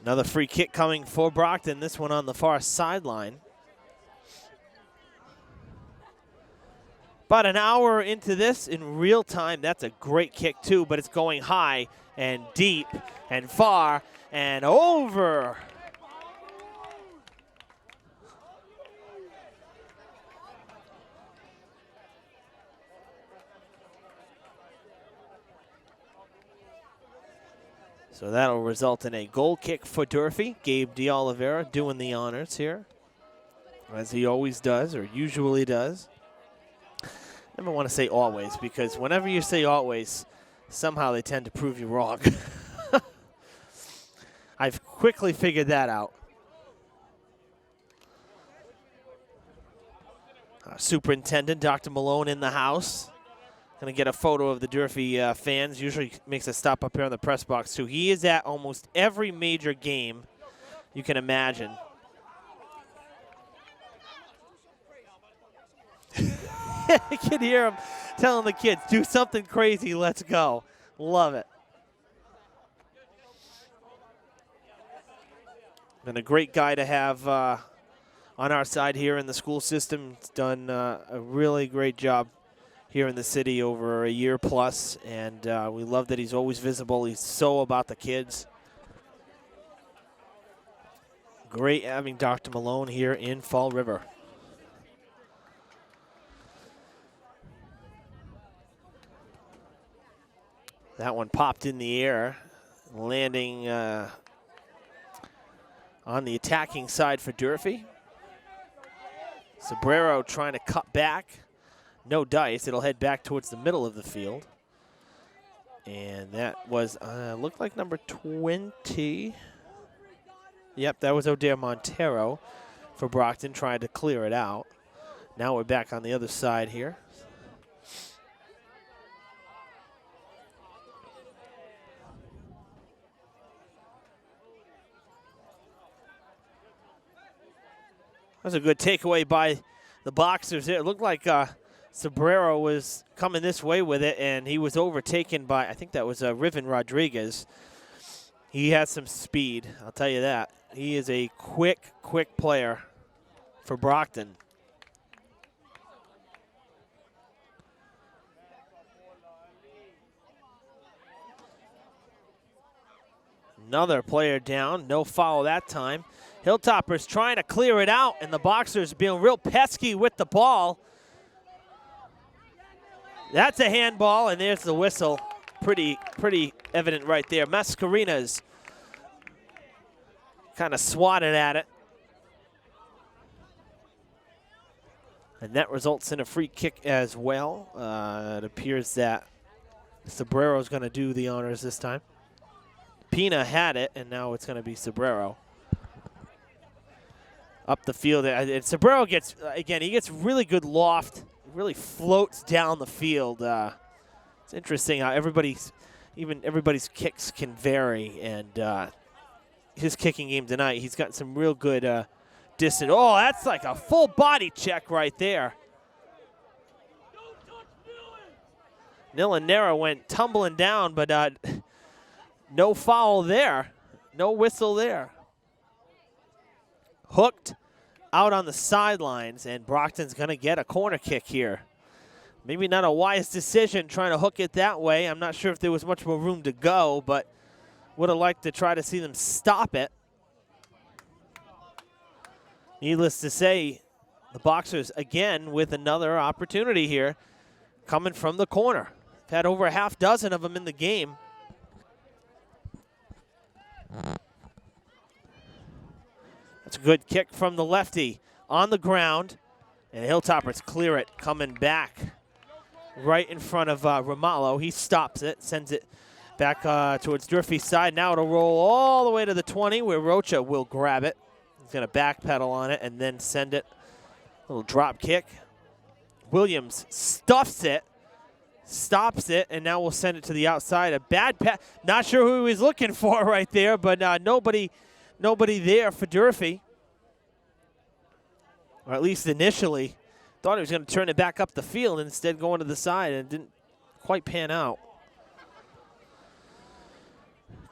Another free kick coming for Brockton, this one on the far sideline. About an hour into this in real time. That's a great kick too, but it's going high and deep and far and over. So that'll result in a goal kick for Durfee. Gabe D'Oliveira doing the honors here, as he always does, or usually does. Never want to say always, because whenever you say always, somehow they tend to prove you wrong. I've quickly figured that out. Superintendent Dr. Malone in the house. Going to get a photo of the Durfee fans. Usually makes a stop up here in the press box, too. He is at almost every major game you can imagine. I can hear him telling the kids, do something crazy, let's go. Love it. Been a great guy to have on our side here in the school system. He's done a really great job here in the city over a year plus, and we love that he's always visible. He's so about the kids. Great having Dr. Malone here in Fall River. That one popped in the air, landing on the attacking side for Durfee. Sobrero trying to cut back. No dice. It'll head back towards the middle of the field. And that was, looked like number 20. Yep, that was Odair Montero for Brockton trying to clear it out. Now we're back on the other side here. That was a good takeaway by the Boxers there. It looked like Sobrero was coming this way with it, and he was overtaken by, I think that was Riven Rodriguez. He has some speed, I'll tell you that. He is a quick player for Brockton. Another player down, no foul that time. Hilltoppers trying to clear it out, and the Boxers being real pesky with the ball. That's a handball, and there's the whistle. Pretty evident right there. Mascarenas kind of swatted at it. And that results in a free kick as well. It appears that Sobrero's going to do the honors this time. Pina had it, and now it's going to be Sobrero. Up the field. And Sobrero gets, again, he gets really good loft. Really floats down the field. It's interesting how everybody even everybody's kicks can vary, and his kicking game tonight, he's got some real good distance. Oh, that's like a full body check right there. Nilanera went tumbling down, but no foul there. No whistle there. Hooked out on the sidelines, and Brockton's going to get a corner kick here. Maybe not a wise decision trying to hook it that way. I'm not sure if there was much more room to go, but would have liked to try to see them stop it. Needless to say, the Boxers again with another opportunity here coming from the corner. Had over a half dozen of them in the game. That's a good kick from the lefty on the ground, and Hilltoppers clear it, coming back right in front of Romalo. He stops it, sends it back towards Durfee's side. Now it'll roll all the way to the 20 where Rocha will grab it. He's going to backpedal on it and then send it. A little drop kick. Williams stuffs it, stops it, and now we'll send it to the outside. A bad pass. Not sure who he was looking for right there, but nobody there for Durfee. Or at least initially. Thought he was going to turn it back up the field and instead going to the side, and it didn't quite pan out.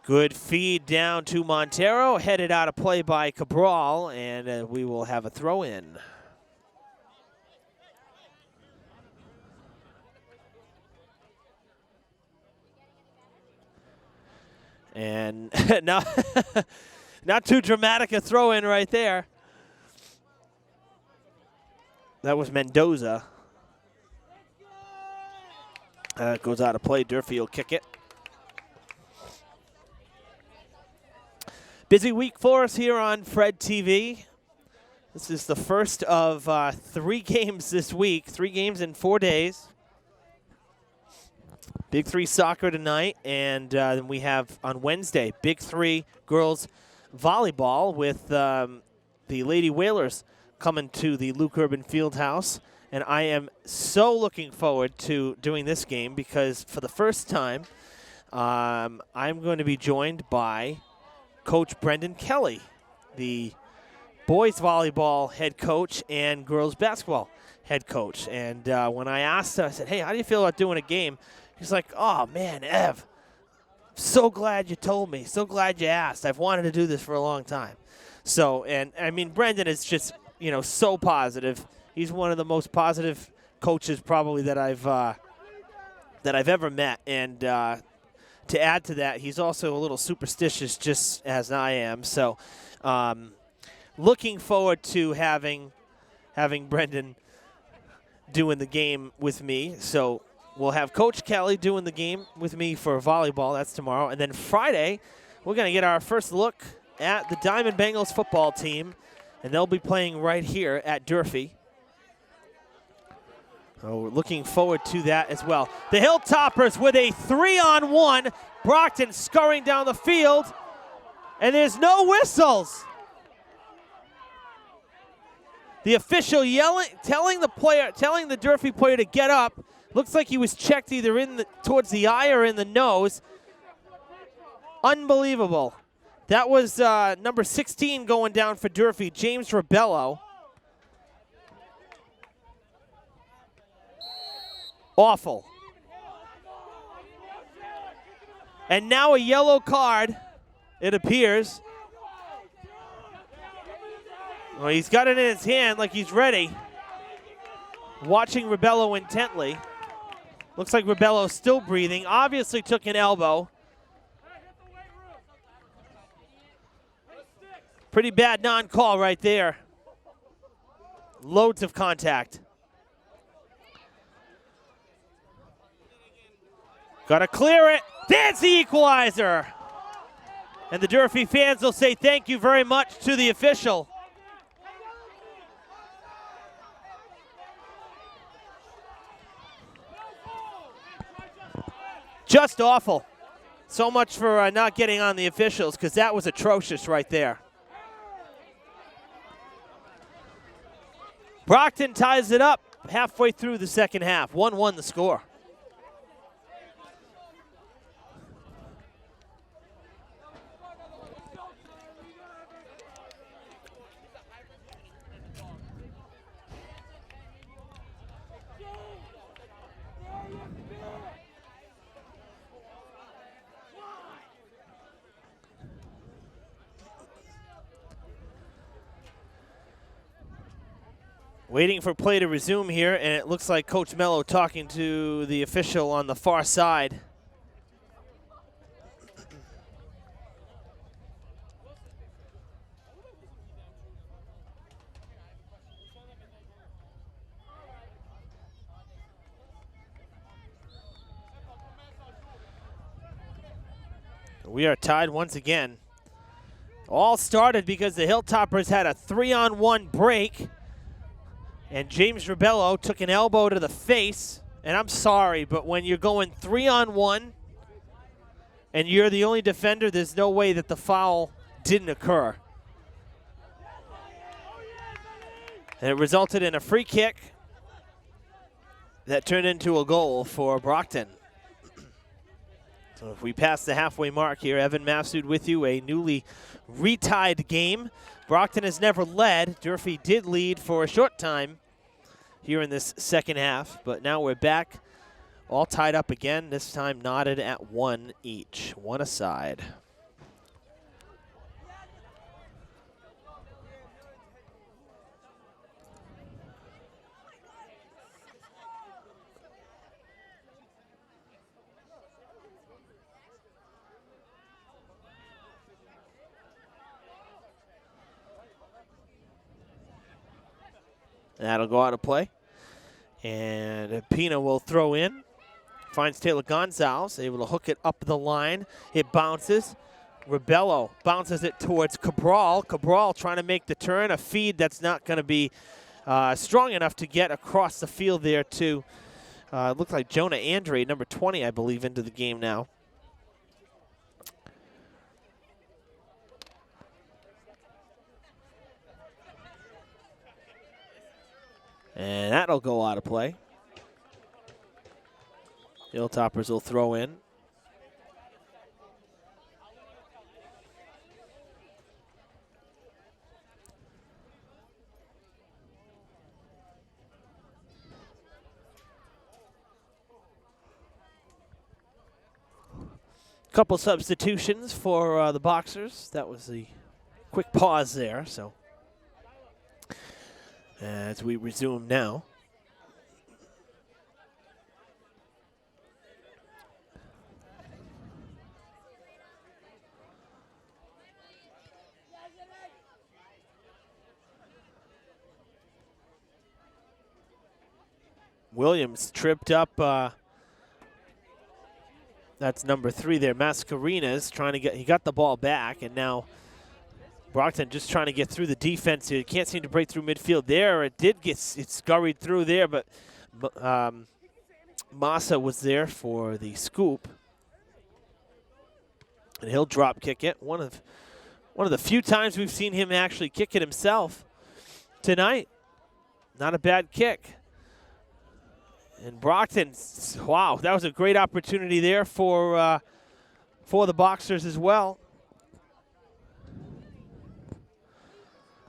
Good feed down to Montero, headed out of play by Cabral, and we will have a throw in. And now, not too dramatic a throw in right there. That was Mendoza. Goes out of play. Durfee will kick it. Busy week for us here on Fred TV. This is the first of 3 games this week. 3 games in 4 days. Big 3 soccer tonight, and then we have on Wednesday, Big 3 girls volleyball with the Lady Whalers coming to the Luke Urban Fieldhouse. And I am so looking forward to doing this game because for the first time, I'm going to be joined by Coach Brendan Kelly, the boys volleyball head coach and girls basketball head coach. And when I asked him, I said, hey, how do you feel about doing a game? He's like, oh, man, Ev, so glad you told me. So glad you asked. I've wanted to do this for a long time. So, and I mean, Brendan is just, you know, so positive. He's one of the most positive coaches probably that I've ever met. And to add to that, he's also a little superstitious, just as I am. So, looking forward to having Brendan doing the game with me. So we'll have Coach Kelly doing the game with me for volleyball. That's tomorrow. And then Friday, we're going to get our first look at the Diamond Bengals football team, and they'll be playing right here at Durfee. So we're looking forward to that as well. The Hilltoppers with a 3-on-1. Brockton scurrying down the field, and there's no whistles. The official yelling, telling the Durfee player to get up. Looks like he was checked either towards the eye or in the nose. Unbelievable. That was number 16 going down for Durfee, James Rebello. Awful. And now a yellow card, it appears. Well, he's got it in his hand like he's ready. Watching Rebello intently. Looks like Rebello's still breathing. Obviously took an elbow. Pretty bad non-call right there. Loads of contact. Got to clear it. There's the equalizer. And the Durfee fans will say thank you very much to the official. Just awful. So much for not getting on the officials, because that was atrocious right there. Brockton ties it up halfway through the second half. 1-1 the score. Waiting for play to resume here, and it looks like Coach Mello talking to the official on the far side. We are tied once again. All started because the Hilltoppers had a 3-on-1 break, and James Rebello took an elbow to the face. And I'm sorry, but when you're going 3-on-1 and you're the only defender, there's no way that the foul didn't occur. And it resulted in a free kick that turned into a goal for Brockton. So if we pass the halfway mark here, Evan Massoud with you, a newly retied game. Brockton has never led. Durfee did lead for a short time here in this second half, but now we're back all tied up again, this time knotted at 1 each, 1 aside. That'll go out of play. And Pina will throw in. Finds Taylor Gonzalez, able to hook it up the line. It bounces. Rebello bounces it towards Cabral. Cabral trying to make the turn. A feed that's not going to be strong enough to get across the field there to, it looks like Jonah Andre, number 20, I believe, into the game now. And that'll go out of play. Hilltoppers will throw in. Couple substitutions for the Boxers. That was the quick pause there, so as we resume now. Williams tripped up, that's number 3 there, Mascarenas trying to get, he got the ball back, and now Brockton just trying to get through the defense here. Can't seem to break through midfield there. It did get, it scurried through there, but Massa was there for the scoop. And he'll drop kick it. One of the few times we've seen him actually kick it himself tonight. Not a bad kick. And Brockton, wow, that was a great opportunity there for the Boxers as well.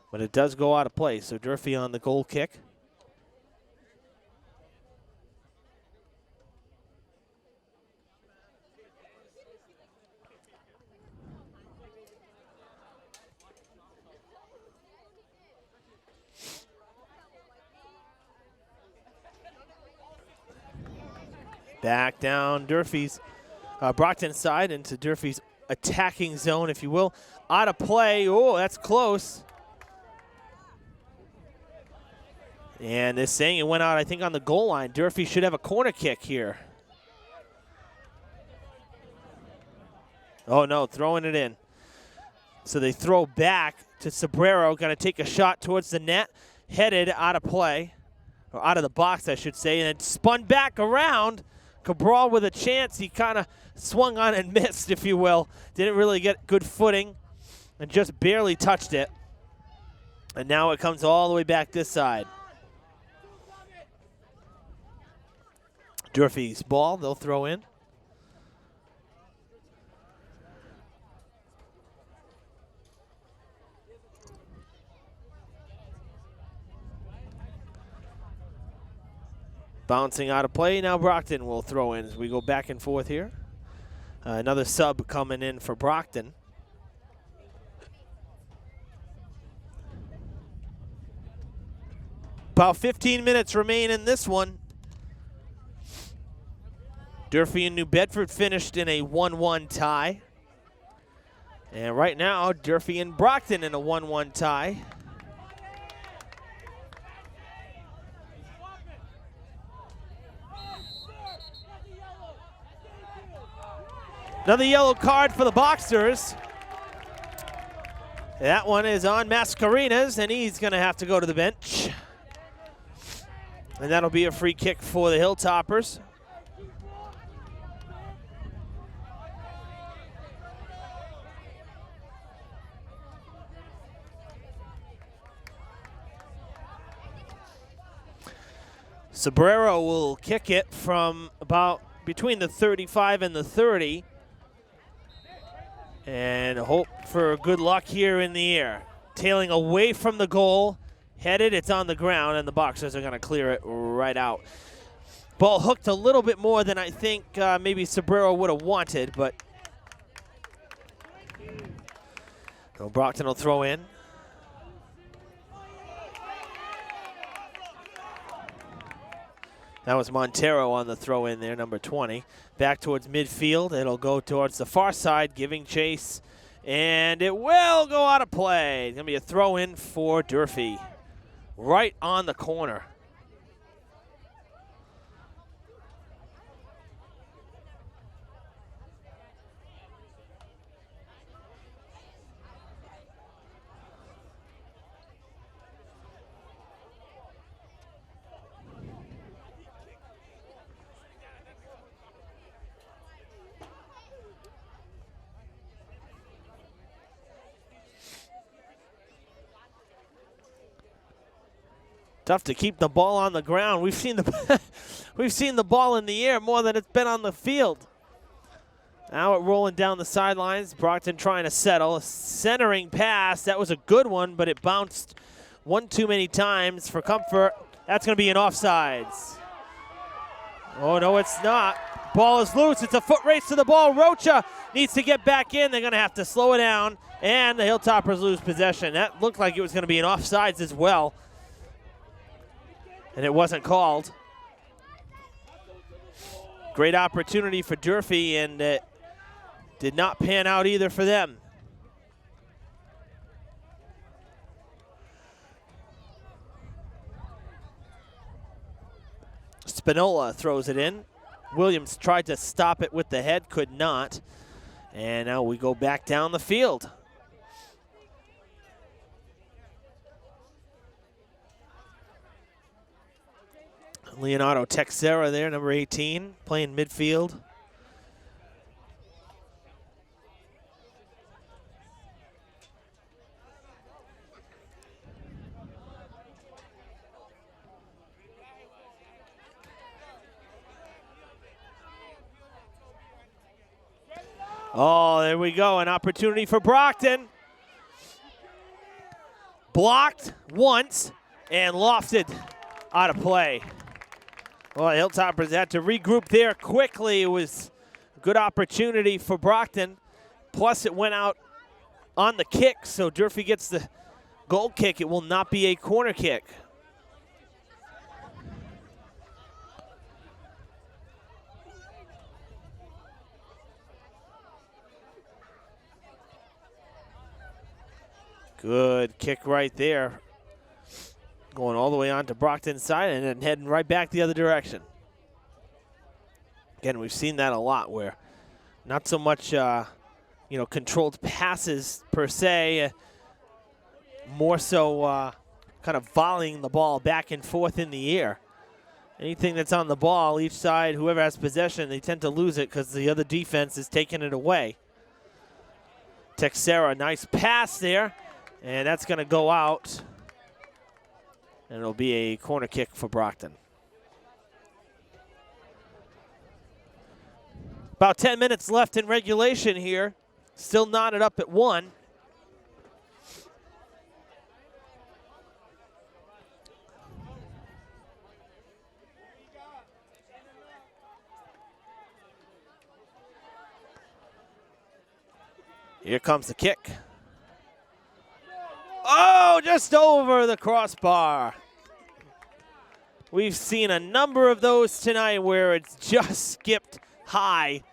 But it does go out of play, so Durfee on the goal kick. Back down Durfee's, Brockton's side into Durfee's attacking zone, if you will. Out of play, oh, that's close. And they're saying it went out, I think, on the goal line. Durfee should have a corner kick here. Oh, no, throwing it in. So they throw back to Sobrero, going to take a shot towards the net, headed out of play, or out of the box, I should say, and then spun back around. Cabral with a chance. He kind of swung on and missed, if you will. Didn't really get good footing and just barely touched it. And now it comes all the way back this side. Durfee's ball, they'll throw in. Bouncing out of play, now Brockton will throw in as we go back and forth here. Another sub coming in for Brockton. About 15 minutes remain in this one. Durfee and New Bedford finished in a 1-1 tie. And right now, Durfee and Brockton in a 1-1 tie. Another yellow card for the Boxers. That one is on Mascarenas, and he's going to have to go to the bench. And that'll be a free kick for the Hilltoppers. Sobrero will kick it from about between the 35 and the 30. And hope for good luck here in the air. Tailing away from the goal, headed, it's on the ground, and the Boxers are going to clear it right out. Ball hooked a little bit more than I think maybe Sobrero would have wanted, but so Brockton will throw in. That was Montero on the throw in there, number 20. Back towards midfield. It'll go towards the far side, giving chase. And it will go out of play. It's going to be a throw in for Durfee. Right on the corner. Tough to keep the ball on the ground. We've seen the ball in the air more than it's been on the field. Now it rolling down the sidelines. Brockton trying to settle. A centering pass. That was a good one, but it bounced one too many times for comfort. That's going to be an offsides. Oh, no, it's not. Ball is loose. It's a foot race to the ball. Rocha needs to get back in. They're going to have to slow it down, and the Hilltoppers lose possession. That looked like it was going to be an offsides as well. And it wasn't called. Great opportunity for Durfee, and it did not pan out either for them. Spinola throws it in. Williams tried to stop it with the head, could not. And now we go back down the field. Leonardo Texera there, number 18, playing midfield. Oh, there we go, an opportunity for Brockton. Blocked once and lofted out of play. Well, the Hilltoppers had to regroup there quickly. It was a good opportunity for Brockton. Plus, it went out on the kick, so Durfee gets the goal kick. It will not be a corner kick. Good kick right there. Going all the way on to Brockton's side and then heading right back the other direction. Again, we've seen that a lot where not so much, controlled passes per se, more so kind of volleying the ball back and forth in the air. Anything that's on the ball, each side, whoever has possession, they tend to lose it because the other defense is taking it away. Texera, nice pass there, and that's going to go out. And it'll be a corner kick for Brockton. About 10 minutes left in regulation here. Still knotted up at 1. Here comes the kick. Oh, just over the crossbar. We've seen a number of those tonight where it's just skipped high.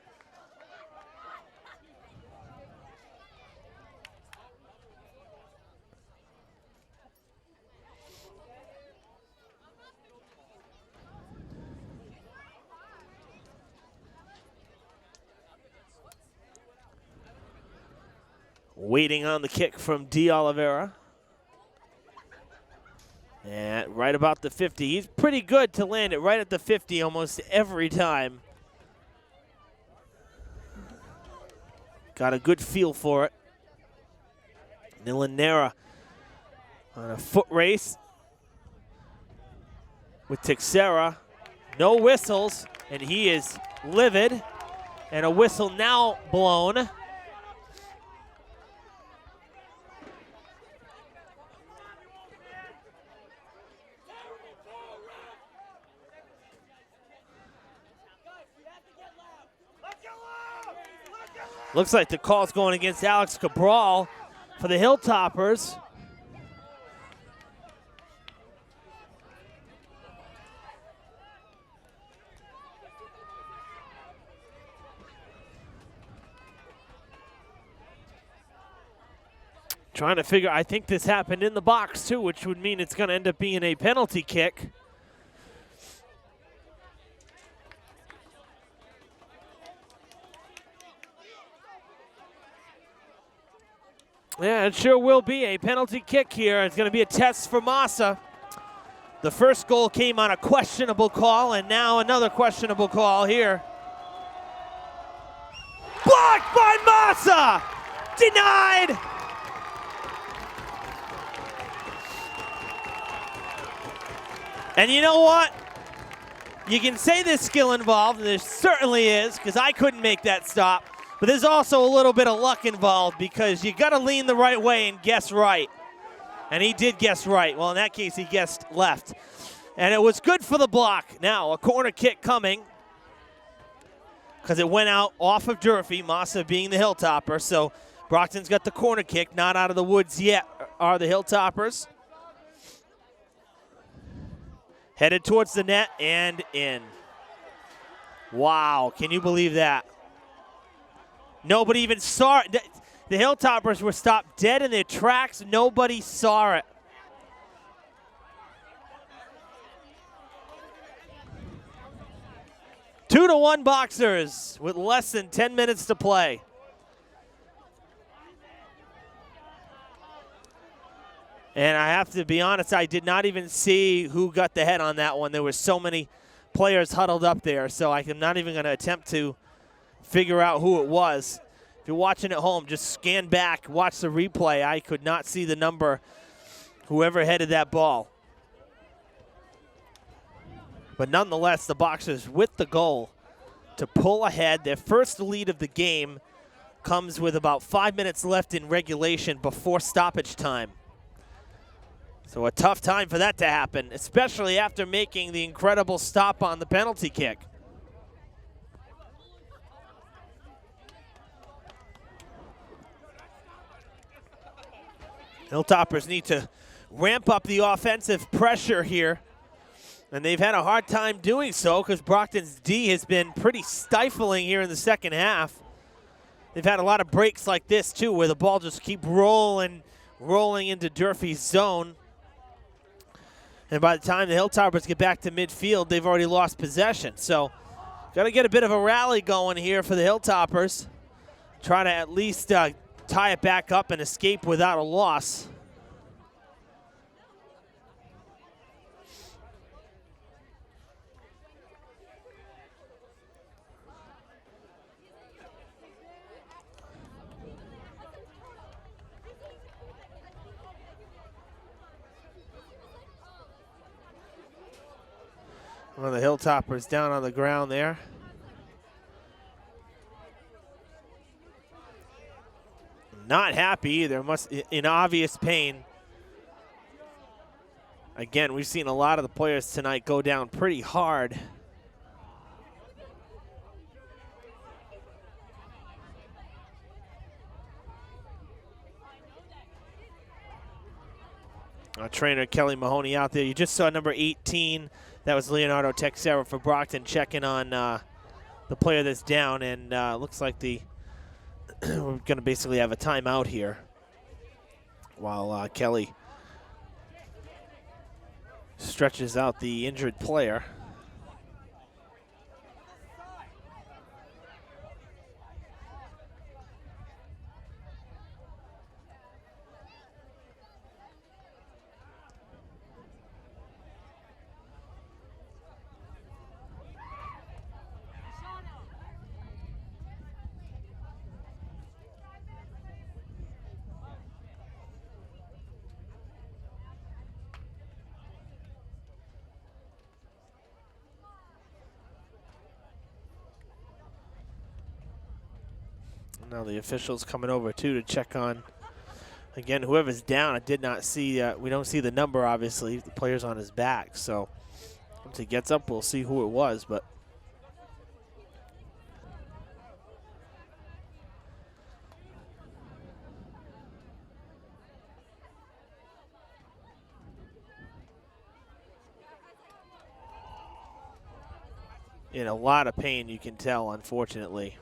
Waiting on the kick from D. Oliveira. And right about the 50. He's pretty good to land it right at the 50 almost every time. Got a good feel for it. Nilanera on a foot race with Teixeira. No whistles, and he is livid. And a whistle now blown. Looks like the call's going against Alex Cabral for the Hilltoppers. Trying to figure, I think this happened in the box too, which would mean it's going to end up being a penalty kick. Yeah, it sure will be a penalty kick here. It's going to be a test for Massa. The first goal came on a questionable call, and now another questionable call here. Blocked by Massa! Denied! And you know what? You can say there's skill involved, and there certainly is, because I couldn't make that stop. But there's also a little bit of luck involved because you got to lean the right way and guess right. And he did guess right. Well, in that case, he guessed left. And it was good for the block. Now, a corner kick coming because it went out off of Durfee, Massa being the Hilltopper. So Brockton's got the corner kick. Not out of the woods yet are the Hilltoppers. Headed towards the net and in. Wow, can you believe that? Nobody even saw it. The Hilltoppers were stopped dead in their tracks. Nobody saw it. Two to one Boxers with less than 10 minutes to play. And I have to be honest, I did not even see who got the head on that one. There were so many players huddled up there, so I'm not even going to attempt to figure out who it was. If you're watching at home, just scan back, watch the replay. I could not see the number, whoever headed that ball. But nonetheless, the Boxers with the goal to pull ahead. Their first lead of the game comes with about 5 minutes left in regulation before stoppage time. So a tough time for that to happen, especially after making the incredible stop on the penalty kick. Hilltoppers need to ramp up the offensive pressure here. And they've had a hard time doing so because Brockton's D has been pretty stifling here in the second half. They've had a lot of breaks like this too, where the ball just keep rolling into Durfee's zone. And by the time the Hilltoppers get back to midfield, they've already lost possession. So got to get a bit of a rally going here for the Hilltoppers. Try to at least tie it back up and escape without a loss. One of the Hilltoppers down on the ground there. Not happy either, in obvious pain. Again, we've seen a lot of the players tonight go down pretty hard. Our trainer Kelly Mahoney out there. You just saw number 18. That was Leonardo Texera for Brockton checking on the player that's down, and looks like we're going to basically have a timeout here while Kelly stretches out the injured player. Now the officials coming over too to check on, again, whoever's down. I did not see, we don't see the number obviously, the player's on his back, so once he gets up we'll see who it was, but in a lot of pain, you can tell, unfortunately.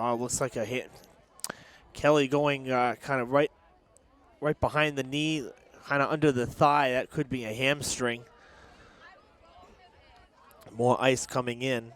Oh, looks like a hit. Kelly going kind of right behind the knee, kind of under the thigh. That could be a hamstring. More ice coming in.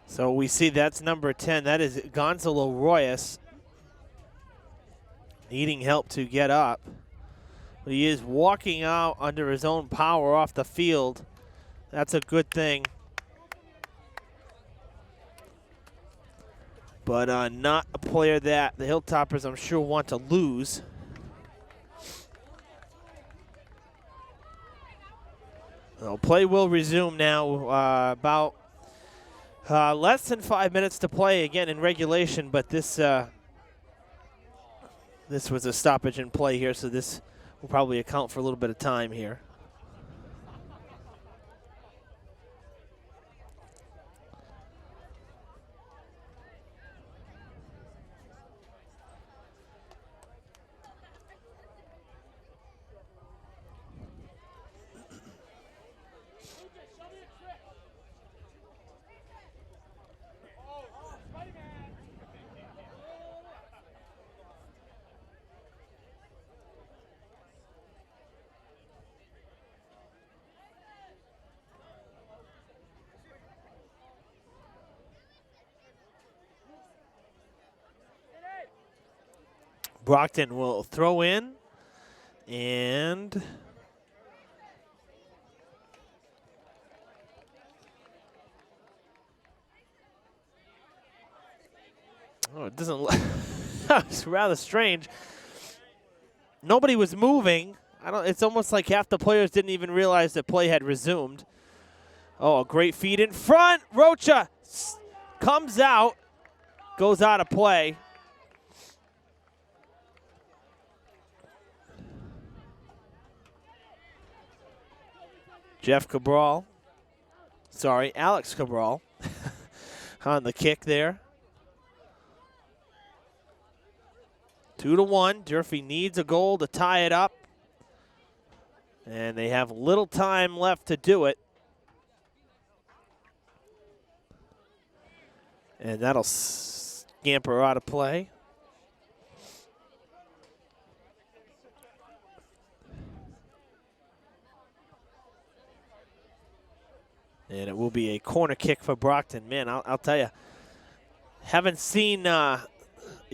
So we see that's number 10. That is Gonzalo Royas, needing help to get up. But he is walking out under his own power off the field. That's a good thing. But not a player that the Hilltoppers, I'm sure, want to lose. So play will resume now about Less than 5 minutes to play again in regulation, but this was a stoppage in play here, so this will probably account for a little bit of time here. Brockton will throw in, and it doesn't look. It's rather strange. Nobody was moving. It's almost like half the players didn't even realize that play had resumed. Oh, a great feed in front. Rocha comes out, goes out of play. Alex Cabral on the kick there. 2-1. Durfee needs a goal to tie it up. And they have little time left to do it. And that'll scamper out of play. And it will be a corner kick for Brockton. Man, I'll tell you, haven't seen a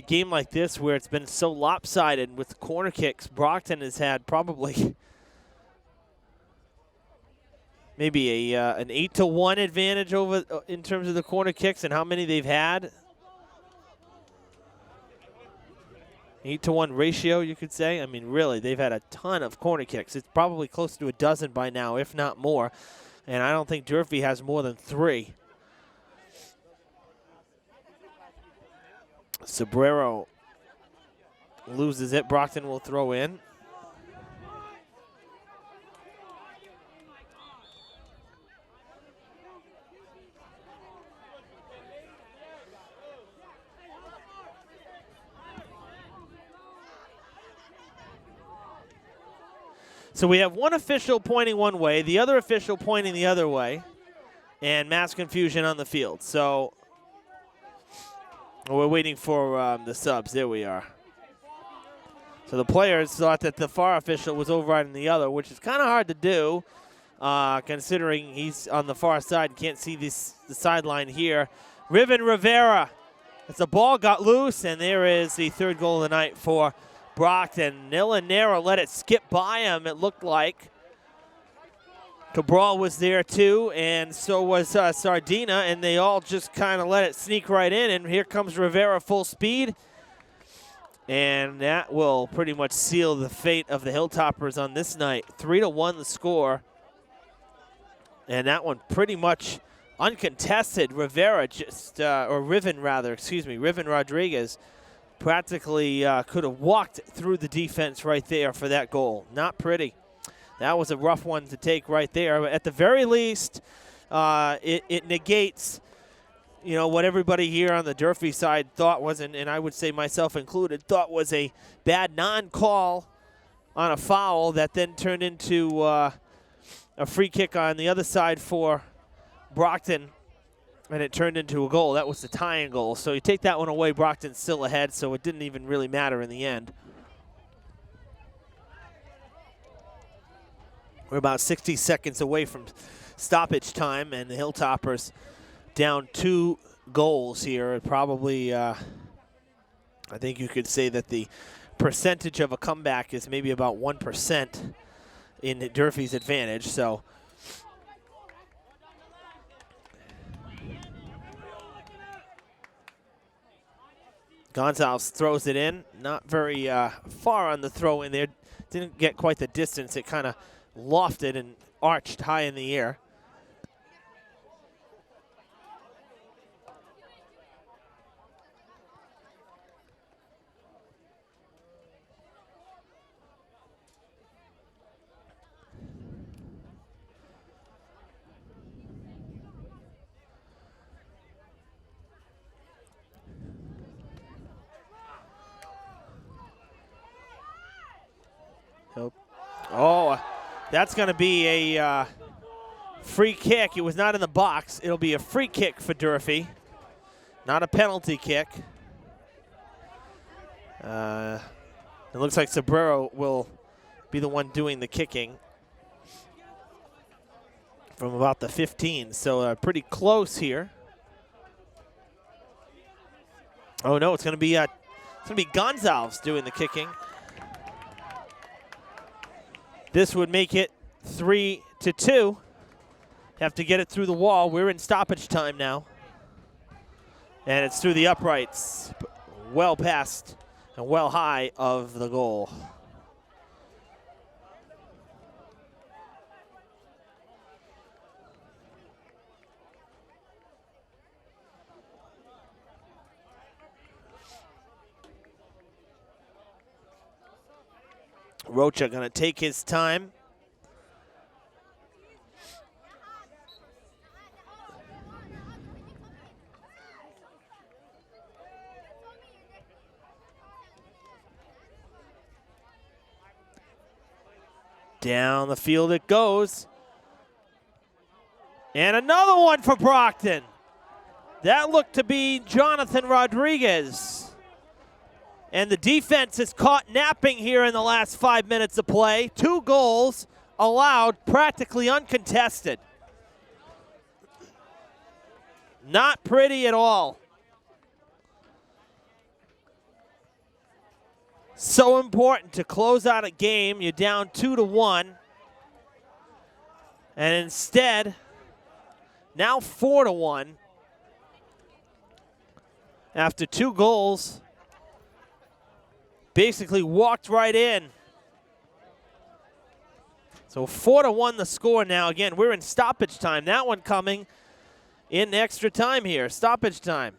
game like this where it's been so lopsided with corner kicks. Brockton has had probably maybe an 8-1 advantage over in terms of the corner kicks and how many they've had. 8-1 ratio, you could say. I mean, really, they've had a ton of corner kicks. It's probably close to a dozen by now, if not more. And I don't think Durfee has more than 3. Sobrero loses it. Brockton will throw in. So we have one official pointing one way, the other official pointing the other way, and mass confusion on the field. So we're waiting for the subs. There we are. So the players thought that the far official was overriding the other, which is kind of hard to do, considering he's on the far side and can't see the sideline here. Riven Rivera, as the ball got loose, and there is the 3rd goal of the night for Brockton. Nilanera let it skip by him, it looked like. Cabral was there too, and so was Sardina, and they all just kind of let it sneak right in, and here comes Rivera full speed. And that will pretty much seal the fate of the Hilltoppers on this night. 3-1 the score. And that one pretty much uncontested. Rivera just, or Riven rather, excuse me, Riven Rodriguez practically could have walked through the defense right there for that goal. Not pretty. That was a rough one to take right there. But at the very least, it negates, you know, what everybody here on the Durfee side thought was, and I would say myself included, thought was a bad non-call on a foul that then turned into a free kick on the other side for Brockton, and it turned into a goal. That was the tying goal. So you take that one away, Brockton's still ahead, so it didn't even really matter in the end. We're about 60 seconds away from stoppage time, and the Hilltoppers down 2 goals here. Probably, I think you could say that the percentage of a comeback is maybe about 1% in Durfee's advantage. So Gonzalez throws it in. Not very far on the throw in there. Didn't get quite the distance. It kind of lofted and arched high in the air. Oh, that's going to be a free kick. It was not in the box. It'll be a free kick for Durfee, not a penalty kick. It looks like Sobrero will be the one doing the kicking from about the 15, so pretty close here. Oh no, it's going to be Gonzalez doing the kicking. This would make it 3-2. Have to get it through the wall. We're in stoppage time now. And it's through the uprights, well past and well high of the goal. Rocha going to take his time. Down the field it goes. And another one for Brockton. That looked to be Jonathan Rodriguez. And the defense is caught napping here in the last 5 minutes of play. 2 goals allowed, practically uncontested. Not pretty at all. So important to close out a game. You're down 2-1. And instead, now 4-1. After 2 goals, basically walked right in. So 4-1 the score now. Again, we're in stoppage time. That one coming in extra time here. Stoppage time.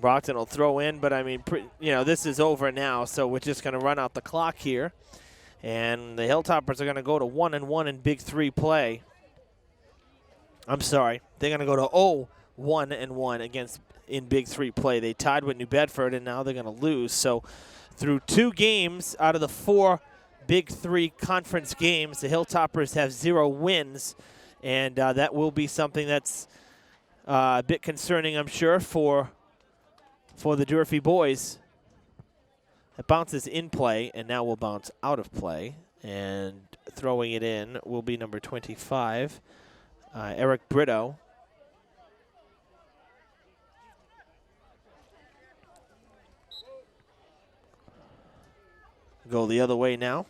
Brockton will throw in, but I mean, this is over now, so we're just going to run out the clock here. And the Hilltoppers are going to go to 1-1 in Big 3 play. I'm sorry, they're going to go to 0-1-1 in Big 3 play. They tied with New Bedford, and now they're going to lose. So through 2 games out of the 4 Big 3 conference games, the Hilltoppers have 0 wins, and that will be something that's a bit concerning, I'm sure, for the Durfee boys. It bounces in play and now will bounce out of play. And throwing it in will be number 25, Eric Brito. Go the other way now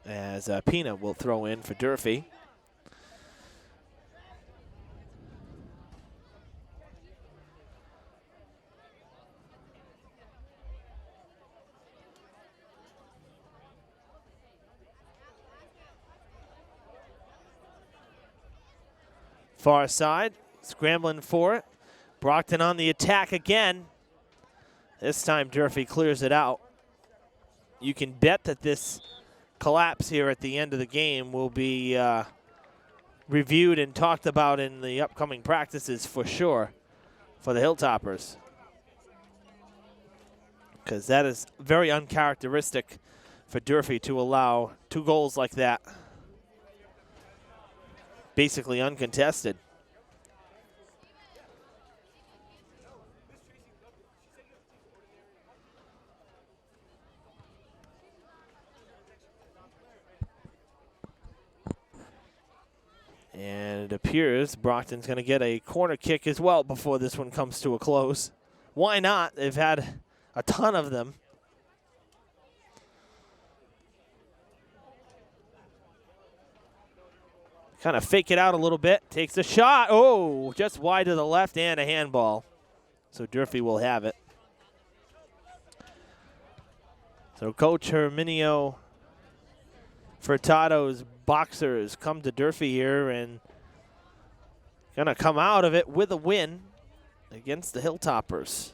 as Pina will throw in for Durfee. Far side, scrambling for it. Brockton on the attack again. This time Durfee clears it out. You can bet that this collapse here at the end of the game will be reviewed and talked about in the upcoming practices for sure for the Hilltoppers. Because that is very uncharacteristic for Durfee to allow 2 goals like that. Basically uncontested. And it appears Brockton's going to get a corner kick as well before this one comes to a close. Why not? They've had a ton of them. Kind of fake it out a little bit. Takes a shot. Oh, just wide to the left and a handball. So Durfee will have it. So Coach Herminio Furtado's Boxers come to Durfee here and going to come out of it with a win against the Hilltoppers.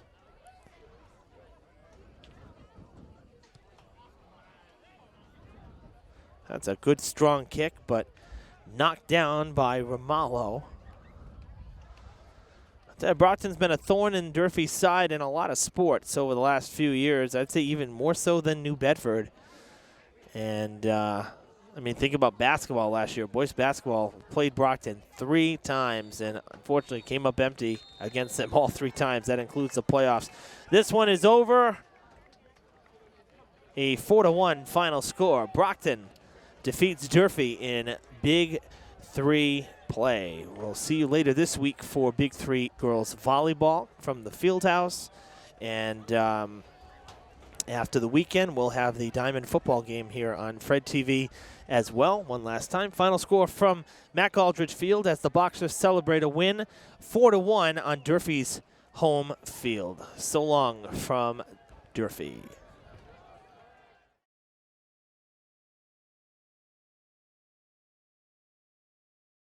That's a good, strong kick, but knocked down by Romalo. Brockton's been a thorn in Durfee's side in a lot of sports over the last few years. I'd say even more so than New Bedford. And, I mean, think about basketball last year. Boys basketball played Brockton 3 times and unfortunately came up empty against them all 3 times. That includes the playoffs. This one is over. A 4-1 final score. Brockton defeats Durfee in Big 3 play. We'll see you later this week for Big 3 girls volleyball from the Fieldhouse. And after the weekend, we'll have the Diamond football game here on Fred TV as well. One last time. Final score from Mac Aldridge Field as the Boxers celebrate a win 4-1 on Durfee's home field. So long from Durfee.